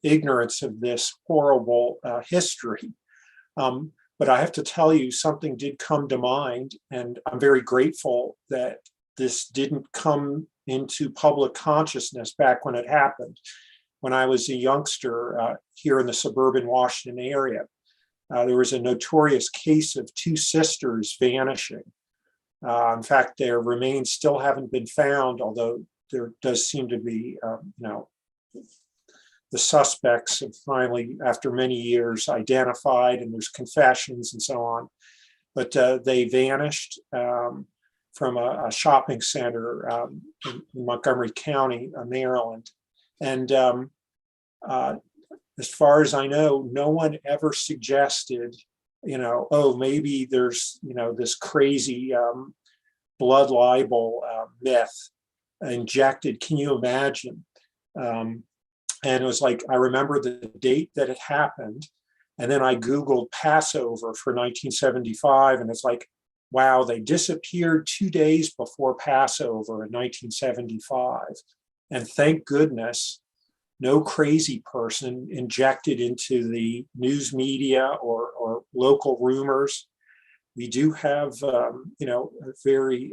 ignorance of this horrible history. But I have to tell you, something did come to mind, and I'm very grateful that this didn't come into public consciousness back when it happened. When I was a youngster here in the suburban Washington area, there was a notorious case of two sisters vanishing. In fact, their remains still haven't been found, although there does seem to be, the suspects have finally, after many years, identified, and there's confessions and so on. But they vanished from a shopping center in Montgomery County, Maryland. And as far as I know, no one ever suggested, oh, maybe there's, this crazy blood libel myth injected. Can you imagine? And it was like, I remember the date that it happened. And then I Googled Passover for 1975. And it's like, wow, they disappeared 2 days before Passover in 1975. And thank goodness, no crazy person injected into the news media or local rumors. We do have, very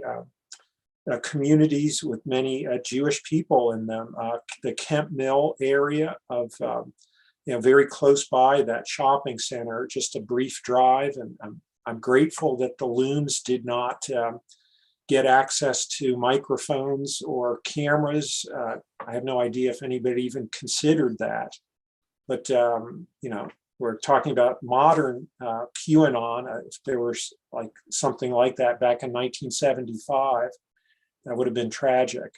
communities with many Jewish people in them. The Kemp Mill area of, very close by that shopping center, just a brief drive. And I'm grateful that the loons did not get access to microphones or cameras. I have no idea if anybody even considered that. But, we're talking about modern QAnon. If there was like something like that back in 1975, that would have been tragic.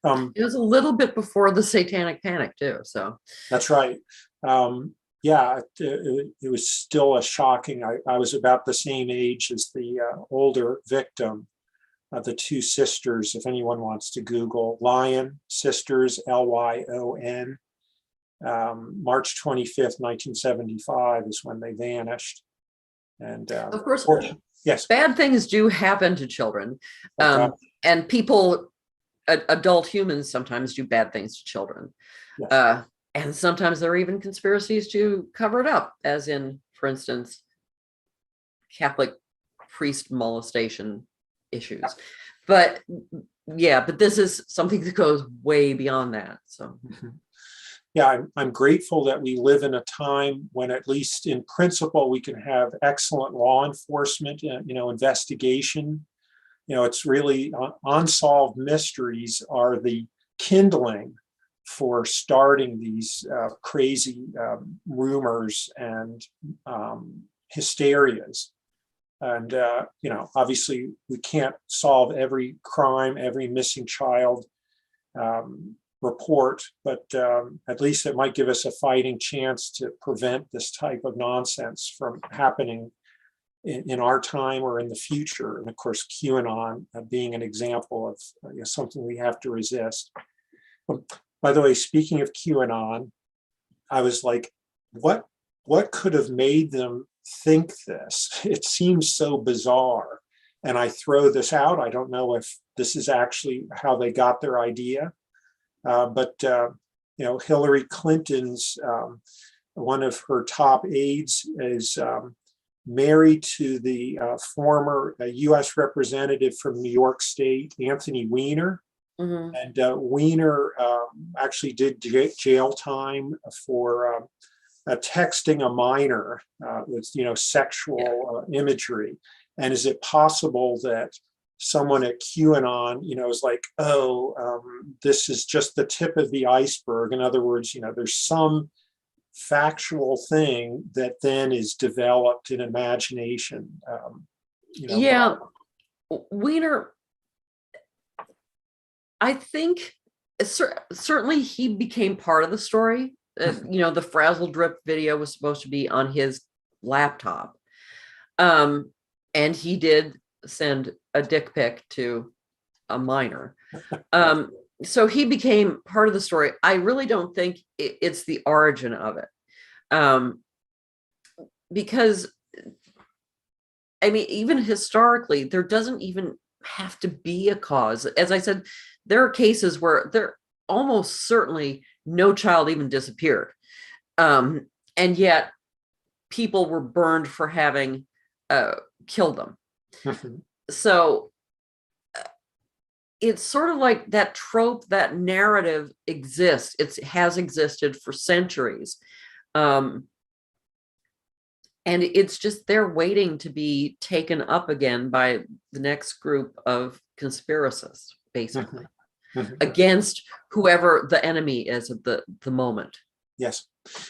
It was a little bit before the Satanic Panic too. So that's right. It was still a shocking. I was about the same age as the older victim, the two sisters. If anyone wants to Google Lyon sisters, Lyon. March 25th, 1975 is when they vanished. And of course, yes, bad things do happen to children. And people, adult humans sometimes do bad things to children. Yes. And sometimes there are even conspiracies to cover it up, as in, for instance, Catholic priest molestation issues. But this is something that goes way beyond that. So. Mm-hmm. Yeah, I'm grateful that we live in a time when, at least in principle, we can have excellent law enforcement, investigation. It's really unsolved mysteries are the kindling for starting these crazy rumors and hysterias. And, obviously we can't solve every crime, every missing child report, but at least it might give us a fighting chance to prevent this type of nonsense from happening in our time or in the future. And of course, QAnon being an example of something we have to resist. By the way, speaking of QAnon, I was like, what could have made them think this? It seems so bizarre. And I throw this out. I don't know if this is actually how they got their idea. But Hillary Clinton's, one of her top aides is married to the former U.S. representative from New York State, Anthony Weiner. Mm-hmm. And Weiner actually did jail time for texting a minor with, sexual imagery. And is it possible that someone at QAnon, is like, this is just the tip of the iceberg. In other words, there's some factual thing that then is developed in imagination. Weiner, I think certainly he became part of the story. The frazzle drip video was supposed to be on his laptop. And he did send a dick pic to a minor. So he became part of the story. I really don't think it's the origin of it. Because, I mean, even historically, there doesn't even have to be a cause. As I said, there are cases where there almost certainly no child even disappeared. And yet people were burned for having killed them. So it's sort of like that trope, that narrative exists. It has existed for centuries. And it's just they're waiting to be taken up again by the next group of conspiracists, basically, against whoever the enemy is at the moment. Yes.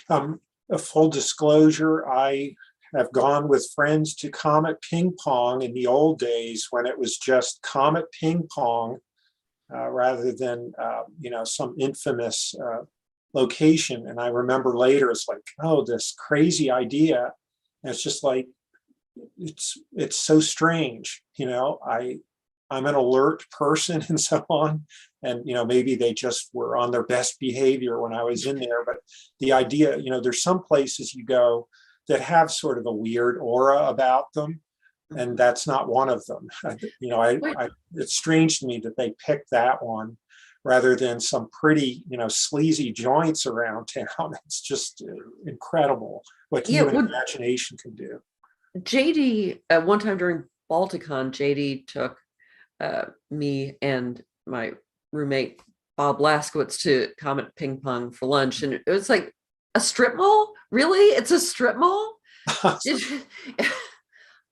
A full disclosure, I have gone with friends to Comet Ping Pong in the old days when it was just Comet Ping Pong rather than, some infamous location. And I remember later, it's like, oh, this crazy idea. And it's just like, it's so strange. I'm an alert person and so on. And, maybe they just were on their best behavior when I was in there. But the idea, there's some places you go that have sort of a weird aura about them. And that's not one of them. It's strange to me that they picked that one rather than some pretty, sleazy joints around town. It's just incredible what human imagination can do. JD, one time during Balticon, JD took me and my roommate Bob Laskowitz to Comet Ping Pong for lunch, and it was like a strip mall. Really, it's a strip mall.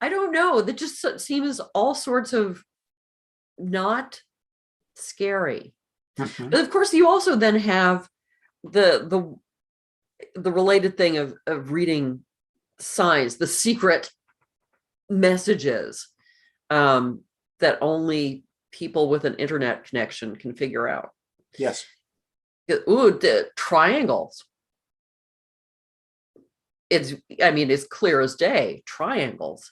I don't know. That just seems all sorts of not scary. But of course, you also then have the related thing of reading signs, the secret messages that only people with an internet connection can figure out. Yes. Ooh, the triangles. It's clear as day. Triangles.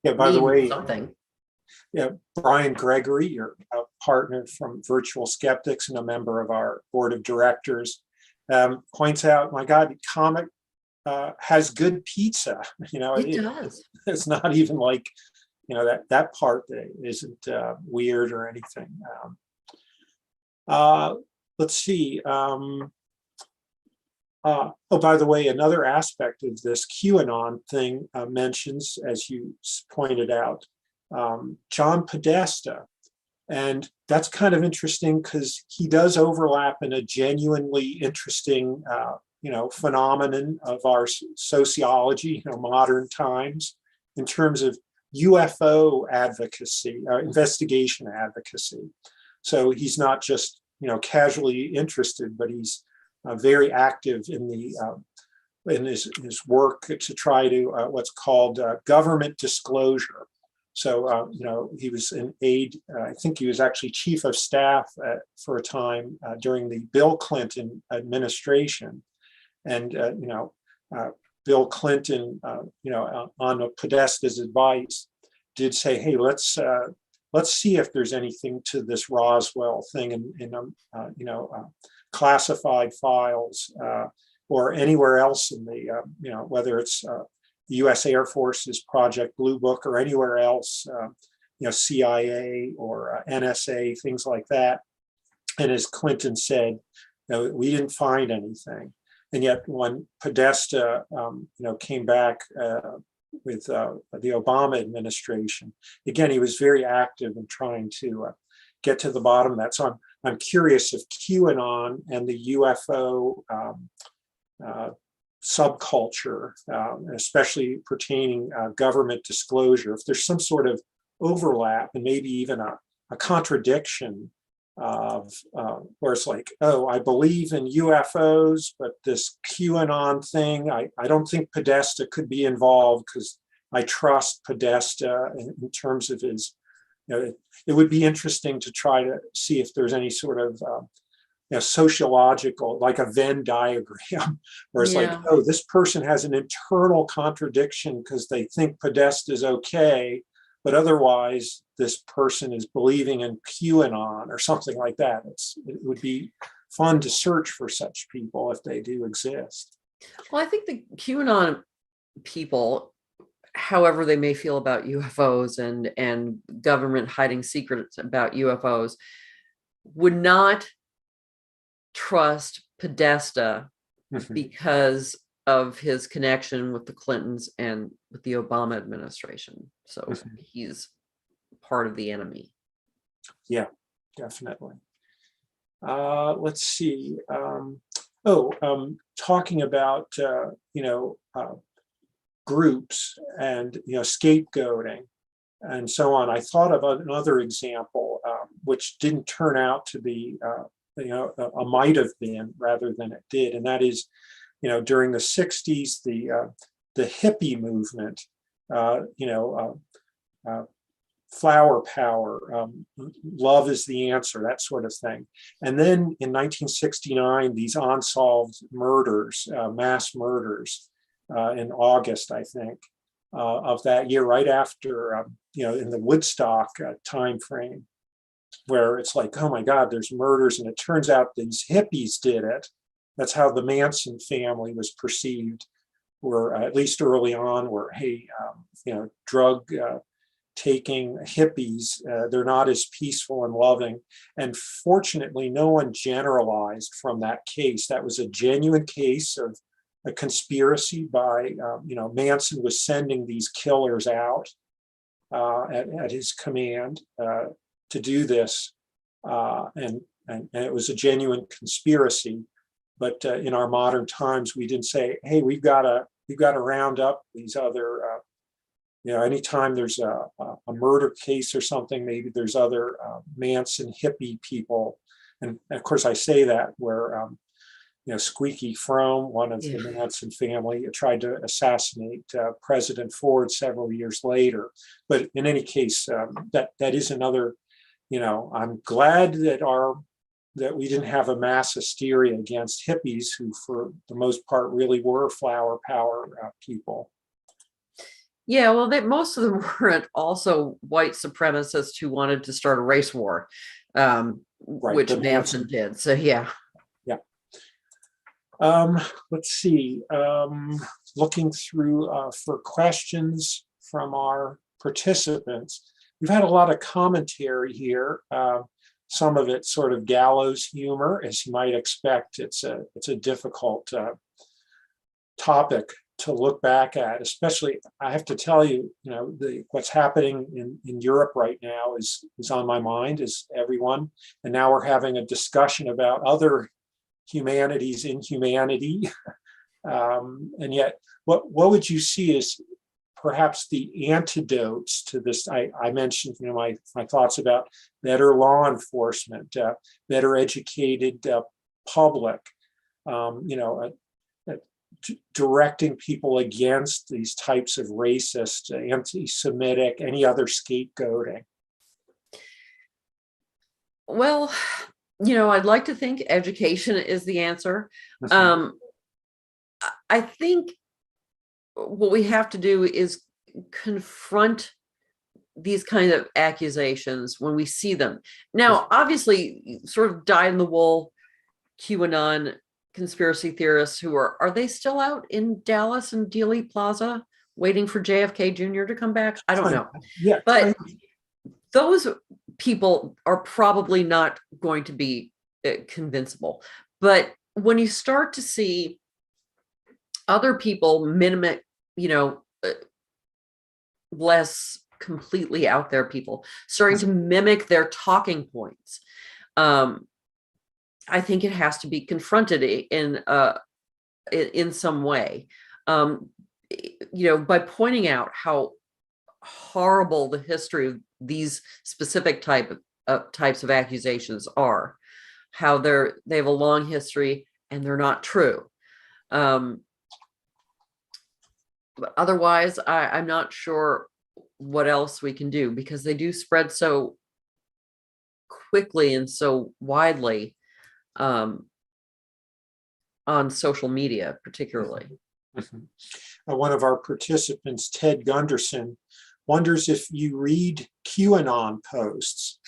Yeah, by the way, something. Yeah, Brian Gregory, your partner from Virtual Skeptics and a member of our board of directors, points out, my God, Comet has good pizza. It does. It's not even like, that part isn't weird or anything. Let's see. By the way, another aspect of this QAnon thing mentions, as you pointed out, John Podesta. And that's kind of interesting because he does overlap in a genuinely interesting, phenomenon of our sociology, modern times, in terms of UFO advocacy, investigation advocacy. So he's not just, casually interested, but he's very active in his work to try to what's called government disclosure. So, he was an aide. I think he was actually chief of staff for a time during the Bill Clinton administration. And, Bill Clinton, on Podesta's advice, did say, hey, let's see if there's anything to this Roswell thing in classified files or anywhere else in the, whether it's the U.S. Air Force's Project Blue Book or anywhere else, CIA or NSA, things like that. And as Clinton said, we didn't find anything. And yet when Podesta, came back with the Obama administration, again, he was very active in trying to get to the bottom of that. So I'm curious if QAnon and the UFO subculture, especially pertaining government disclosure, if there's some sort of overlap and maybe even a contradiction of where it's like, oh, I believe in UFOs, but this QAnon thing, I don't think Podesta could be involved because I trust Podesta in terms of his, it would be interesting to try to see if there's any sort of sociological, like a Venn diagram, where it's like, Yeah. oh, this person has an internal contradiction because they think Podesta is okay, but otherwise this person is believing in QAnon or something like that. It would be fun to search for such people if they do exist. Well, I think the QAnon people, however they may feel about UFOs and government hiding secrets about UFOs, would not trust Podesta because of his connection with the Clintons and with the Obama administration. So he's part of the enemy. Yeah, definitely. Let's see. Talking about groups and scapegoating and so on. I thought of another example, which didn't turn out to be a might have been rather than it did, and that is, during the 60s, the hippie movement, flower power, love is the answer, that sort of thing. And then in 1969, these unsolved murders, mass murders, in August, I think, of that year, right after, in the Woodstock time frame, where it's like, oh my God, there's murders, and it turns out these hippies did it. That's how the Manson family was perceived, or at least early on, where, hey, drug taking hippies, they're not as peaceful and loving. And fortunately, no one generalized from that case. That was a genuine case of a conspiracy by, Manson was sending these killers out at his command to do this. And it was a genuine conspiracy. But in our modern times, we didn't say, hey, we've got to round up these other, anytime there's a murder case or something, maybe there's other Manson hippie people. And of course, I say that where, Squeaky Fromme, one of the Manson family, tried to assassinate President Ford several years later. But in any case, that is another, I'm glad that we didn't have a mass hysteria against hippies, who for the most part really were flower power people. Yeah, well, most of them weren't also white supremacists who wanted to start a race war, Right, which Manson did. So yeah. Yeah. Let's see. Looking through for questions from our participants. We've had a lot of commentary here. Some of it sort of gallows humor, as you might expect. It's a difficult topic to look back at, especially, I have to tell you, what's happening in Europe right now is on my mind, as everyone. And now we're having a discussion about other humanities in humanity. And yet, what would you see as perhaps the antidotes to this? I mentioned, my thoughts about better law enforcement, better educated public, directing people against these types of racist, anti-Semitic, any other scapegoating. Well, I'd like to think education is the answer. I think what we have to do is confront these kind of accusations when we see them. Now, obviously, sort of dyed-in-the-wool QAnon conspiracy theorists who are they still out in Dallas and Dealey Plaza waiting for JFK Jr. to come back? I don't know. Yeah, but those people are probably not going to be convincible. But when you start to see other people mimic, less completely out there people starting to mimic their talking points, I think it has to be confronted in some way, by pointing out how horrible the history of these specific types of accusations are, how they have a long history and they're not true. But otherwise, I'm not sure what else we can do, because they do spread so quickly and so widely. on social media, particularly. Mhm. One of our participants, Ted Gunderson, wonders if you read QAnon posts.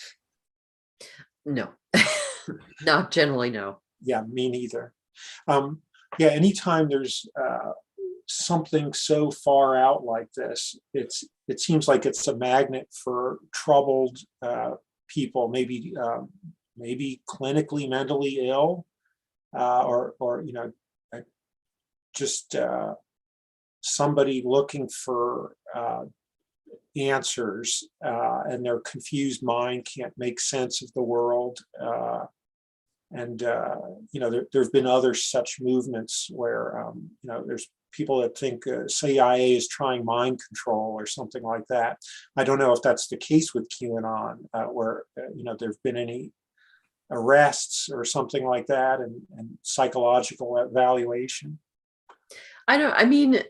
No, not generally, no. Yeah, me neither. Yeah, anytime there's something so far out like this, it seems like it's a magnet for troubled people, maybe clinically mentally ill, or just somebody looking for answers, and their confused mind can't make sense of the world. And there've been other such movements where there's people that think CIA is trying mind control or something like that. I don't know if that's the case with QAnon, where there've been any arrests or something like that, and psychological evaluation. I mean,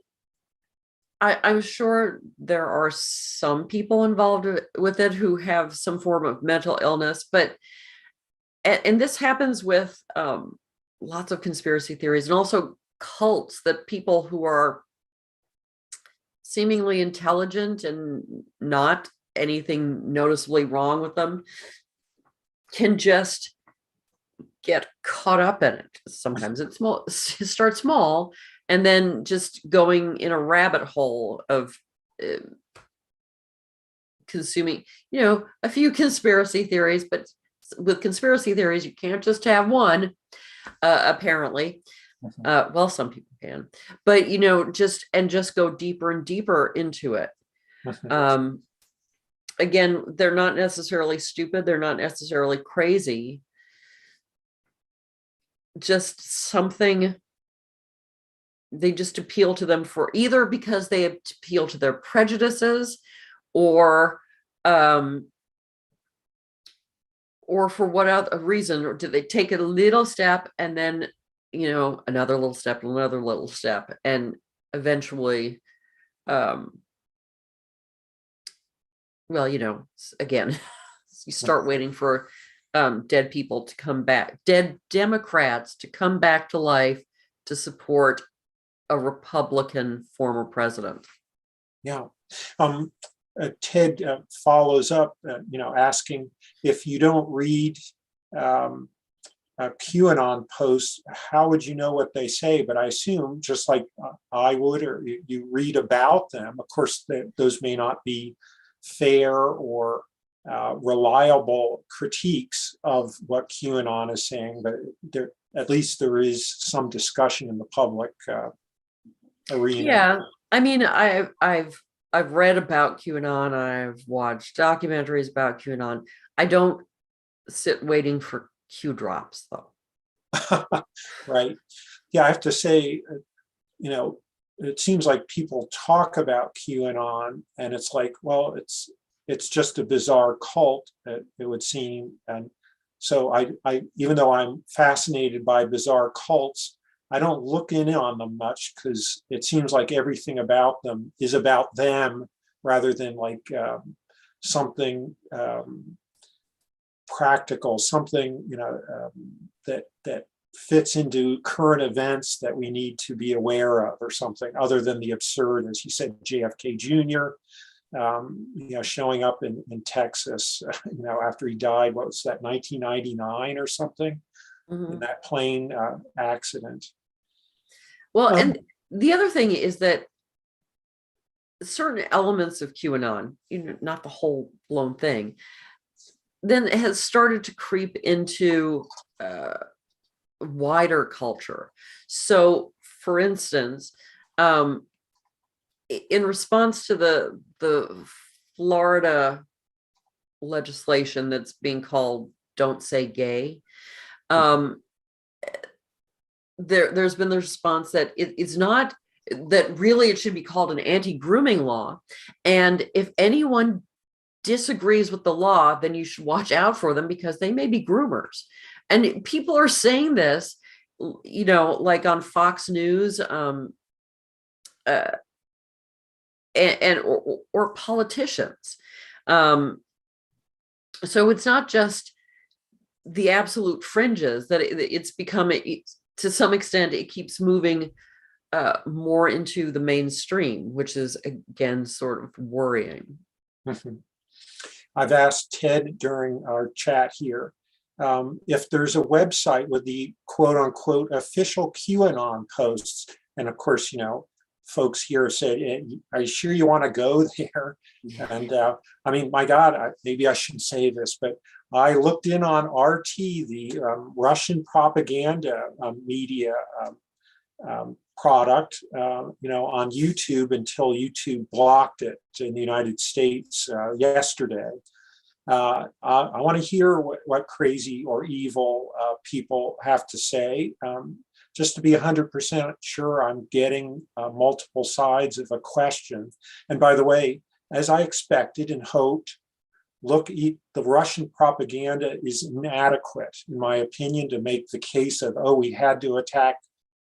I'm sure there are some people involved with it who have some form of mental illness, but and this happens with lots of conspiracy theories and also cults, that people who are seemingly intelligent and not anything noticeably wrong with them can just get caught up in it. Sometimes it starts small, and then just going in a rabbit hole of consuming, a few conspiracy theories. But with conspiracy theories, you can't just have one, apparently. Well, some people can, but just go deeper and deeper into it. Again, they're not necessarily stupid, they're not necessarily crazy, just something. They just appeal to them for either because they appeal to their prejudices, or for what other reason, or do they take it a little step and then another little step, another little step, and eventually again, you start waiting for dead people to come back, dead Democrats to come back to life to support a Republican former president. Yeah. Ted follows up, asking, if you don't read QAnon posts, how would you know what they say? But I assume, just like I would, or you read about them. Of course, those may not be fair or reliable critiques of what QAnon is saying, but at least there is some discussion in the public arena. Yeah, I mean, I've read about QAnon. I've watched documentaries about QAnon. I don't sit waiting for Q drops, though. Right. Yeah, I have to say, it seems like people talk about QAnon, and it's like, well, it's just a bizarre cult, it would seem. And so I even though I'm fascinated by bizarre cults, I don't look in on them much, because it seems like everything about them is about them rather than like something practical, something that fits into current events that we need to be aware of, or something other than the absurd, as you said, JFK Jr. Showing up in Texas, after he died. What was that, 1999 or something? In that plane accident. Well, and the other thing is that certain elements of QAnon, not the whole blown thing, then it has started to creep into wider culture. So, for instance, in response to the Florida legislation that's being called "Don't Say Gay," there's been the response that it's not, that really it should be called an anti-grooming law, and if anyone disagrees with the law, then you should watch out for them, because they may be groomers. And people are saying this, like on Fox News, and or politicians. So it's not just the absolute fringes, that it's become, to some extent, it keeps moving more into the mainstream, which is again sort of worrying. I've asked Ted during our chat here if there's a website with the quote unquote official QAnon posts. And of course, folks here said, are you sure you want to go there? And I mean, my God, maybe I shouldn't say this, but I looked in on RT, the Russian propaganda media product, on YouTube until YouTube blocked it in the United States yesterday. I want to hear what crazy or evil people have to say, just to be 100% sure I'm getting multiple sides of a question. And by the way, as I expected and hoped, the Russian propaganda is inadequate, in my opinion, to make the case of, we had to attack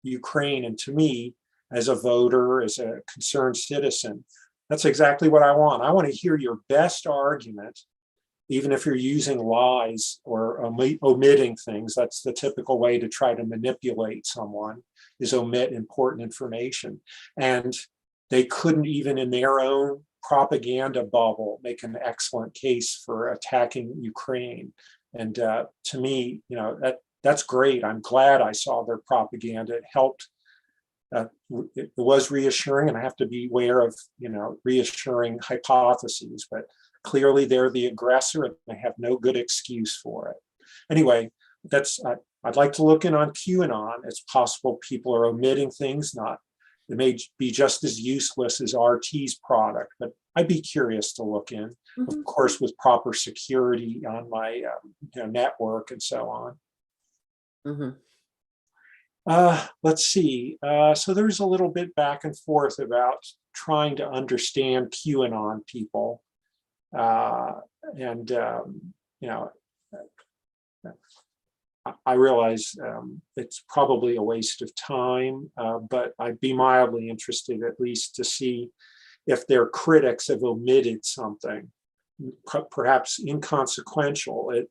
Ukraine. And to me, as a voter, as a concerned citizen, that's exactly what I want. I want to hear your best argument, even if you're using lies or omitting things. That's the typical way to try to manipulate someone, is omit important information. And they couldn't, even in their own propaganda bubble, make an excellent case for attacking Ukraine. And to me, that's great. I'm glad I saw their propaganda. It helped. It was reassuring, and I have to be aware of, reassuring hypotheses, but clearly they're the aggressor and they have no good excuse for it. Anyway, I'd like to look in on QAnon. It's possible people are omitting things. It may be just as useless as RT's product, but I'd be curious to look in, of course, with proper security on my network and so on. Let's see. So there's a little bit back and forth about trying to understand QAnon people. I realize it's probably a waste of time, but I'd be mildly interested at least to see if their critics have omitted something, perhaps inconsequential.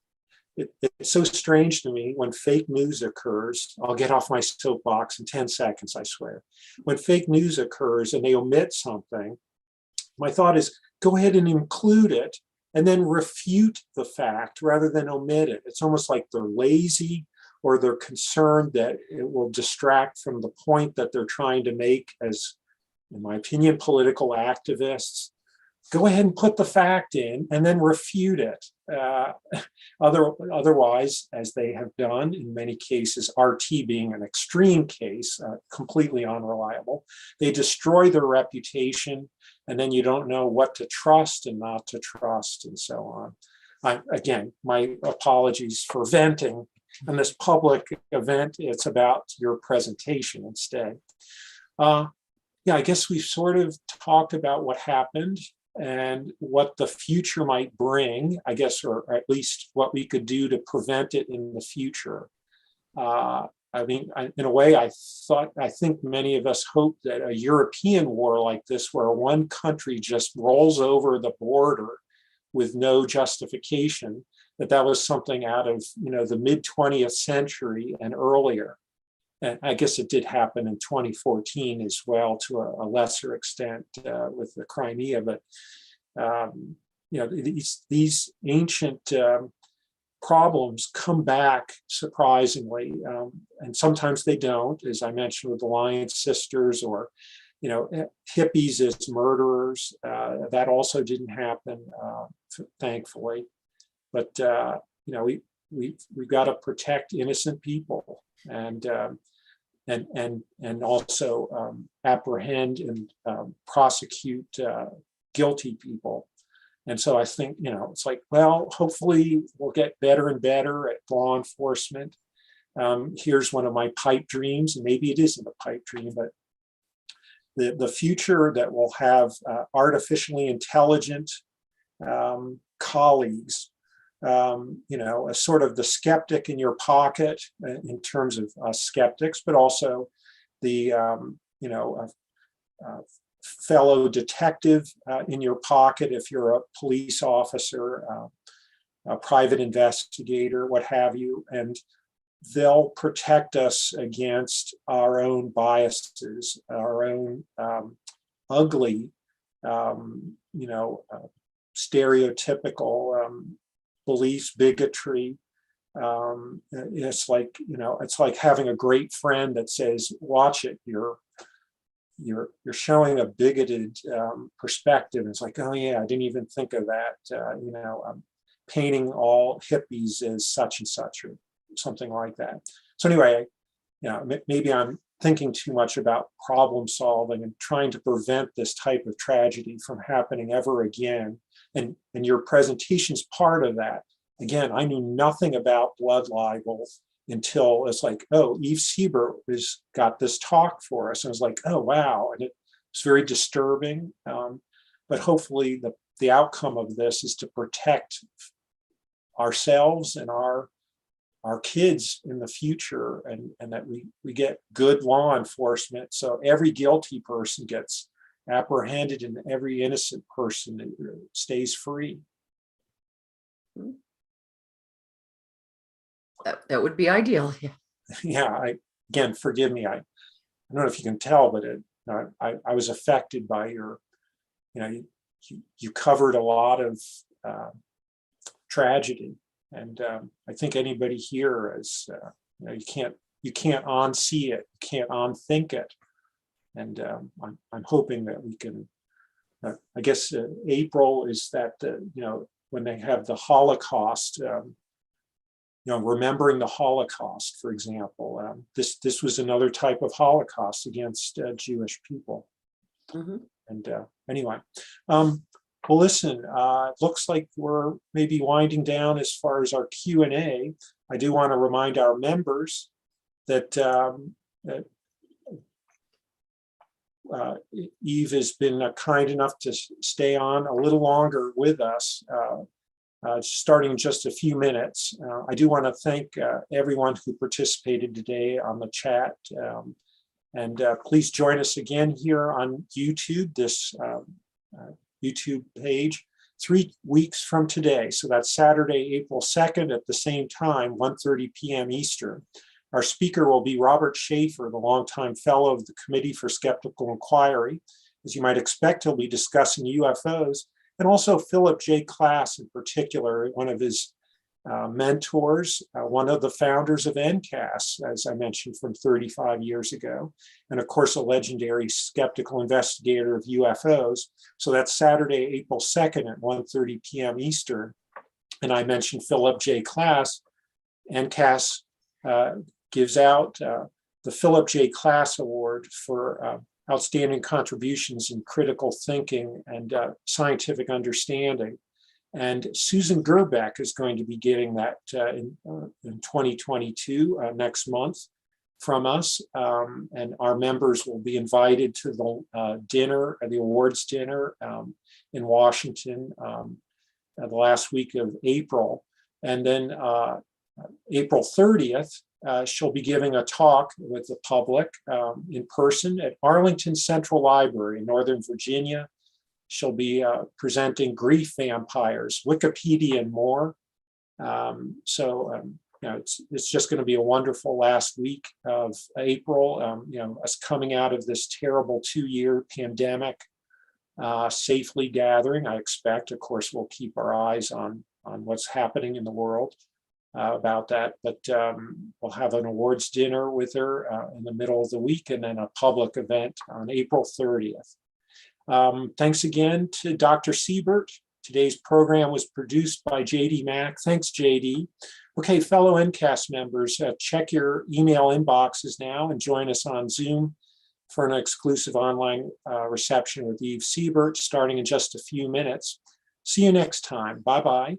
It's so strange to me when fake news occurs. I'll get off my soapbox in 10 seconds, I swear. When fake news occurs and they omit something, my thought is, go ahead and include it and then refute the fact rather than omit it. It's almost like they're lazy, or they're concerned that it will distract from the point that they're trying to make as, in my opinion, political activists. Go ahead and put the fact in and then refute it. Otherwise, as they have done in many cases, RT being an extreme case, completely unreliable, they destroy their reputation, and then you don't know what to trust and not to trust, and so on. Again, my apologies for venting on this public event. It's about your presentation instead. I guess we've sort of talked about what happened and what the future might bring, I guess, or at least what we could do to prevent it in the future. In a way, I think many of us hope that a European war like this, where one country just rolls over the border with no justification, that was something out of, the mid 20th century and earlier. And I guess it did happen in 2014 as well, to a lesser extent with the Crimea. But these ancient problems come back surprisingly, and sometimes they don't, as I mentioned with the Lion Sisters, or hippies as murderers. That also didn't happen, thankfully. But we've got to protect innocent people, and also apprehend and prosecute guilty people. And so I think, it's like, well, hopefully we'll get better and better at law enforcement. Here's one of my pipe dreams, and maybe it isn't a pipe dream, but the future that will have artificially intelligent colleagues, a sort of the skeptic in your pocket in terms of skeptics, but also the fellow detective in your pocket if you're a police officer, a private investigator, what have you, and they'll protect us against our own biases, our own ugly, stereotypical beliefs, bigotry. It's like, it's like having a great friend that says, watch it, you're showing a bigoted perspective. It's like, oh yeah, I didn't even think of that. Painting all hippies as such and such, or something like that. So anyway, maybe I'm thinking too much about problem solving and trying to prevent this type of tragedy from happening ever again. And your presentation's part of that. Again, I knew nothing about blood libel until it's like, oh, Eve Siebert got this talk for us. And I was like, oh, wow. And it's very disturbing. But hopefully the outcome of this is to protect ourselves and our kids in the future, and that we get good law enforcement. So every guilty person gets apprehended and every innocent person stays free. That would be ideal. Yeah. Yeah. Again, forgive me. I don't know if you can tell, but I was affected by your, you covered a lot of tragedy, and I think anybody here is, you can't unsee it, you can't unthink it, and I'm hoping that we can. I guess April is that when they have the Holocaust. Remembering the Holocaust, for example, this was another type of Holocaust against Jewish people. Mm-hmm. And anyway, well, listen, it looks like we're maybe winding down as far as our Q&A. I do want to remind our members that Eve has been kind enough to stay on a little longer with us. Starting in just a few minutes. I do want to thank everyone who participated today on the chat. And please join us again here on YouTube, this YouTube page, 3 weeks from today. So that's Saturday, April 2nd at the same time, 1:30 p.m. Eastern. Our speaker will be Robert Schaefer, the longtime fellow of the Committee for Skeptical Inquiry. As you might expect, he'll be discussing UFOs, and also Philip J. Klass in particular, one of his mentors, one of the founders of NCAS, as I mentioned, from 35 years ago, and of course, a legendary skeptical investigator of UFOs. So that's Saturday, April 2nd at 1:30 p.m. Eastern. And I mentioned Philip J. Klass. NCAS gives out the Philip J. Klass Award for outstanding contributions in critical thinking and scientific understanding. And Susan Gerbeck is going to be getting that in 2022, next month, from us. And our members will be invited to the dinner, the awards dinner in Washington the last week of April. And then April 30th, she'll be giving a talk with the public in person at Arlington Central Library in Northern Virginia. She'll be presenting Grief Vampires, Wikipedia, and more. It's just going to be a wonderful last week of April. Us coming out of this terrible 2-year pandemic, safely gathering. I expect, of course, we'll keep our eyes on what's happening in the world. About that, but we'll have an awards dinner with her in the middle of the week, and then a public event on April 30th. Thanks again to Dr. Siebert. Today's program was produced by JD Mack. Thanks, JD. Okay, fellow NCAS members, check your email inboxes now and join us on Zoom for an exclusive online reception with Eve Siebert starting in just a few minutes. See you next time. Bye-bye.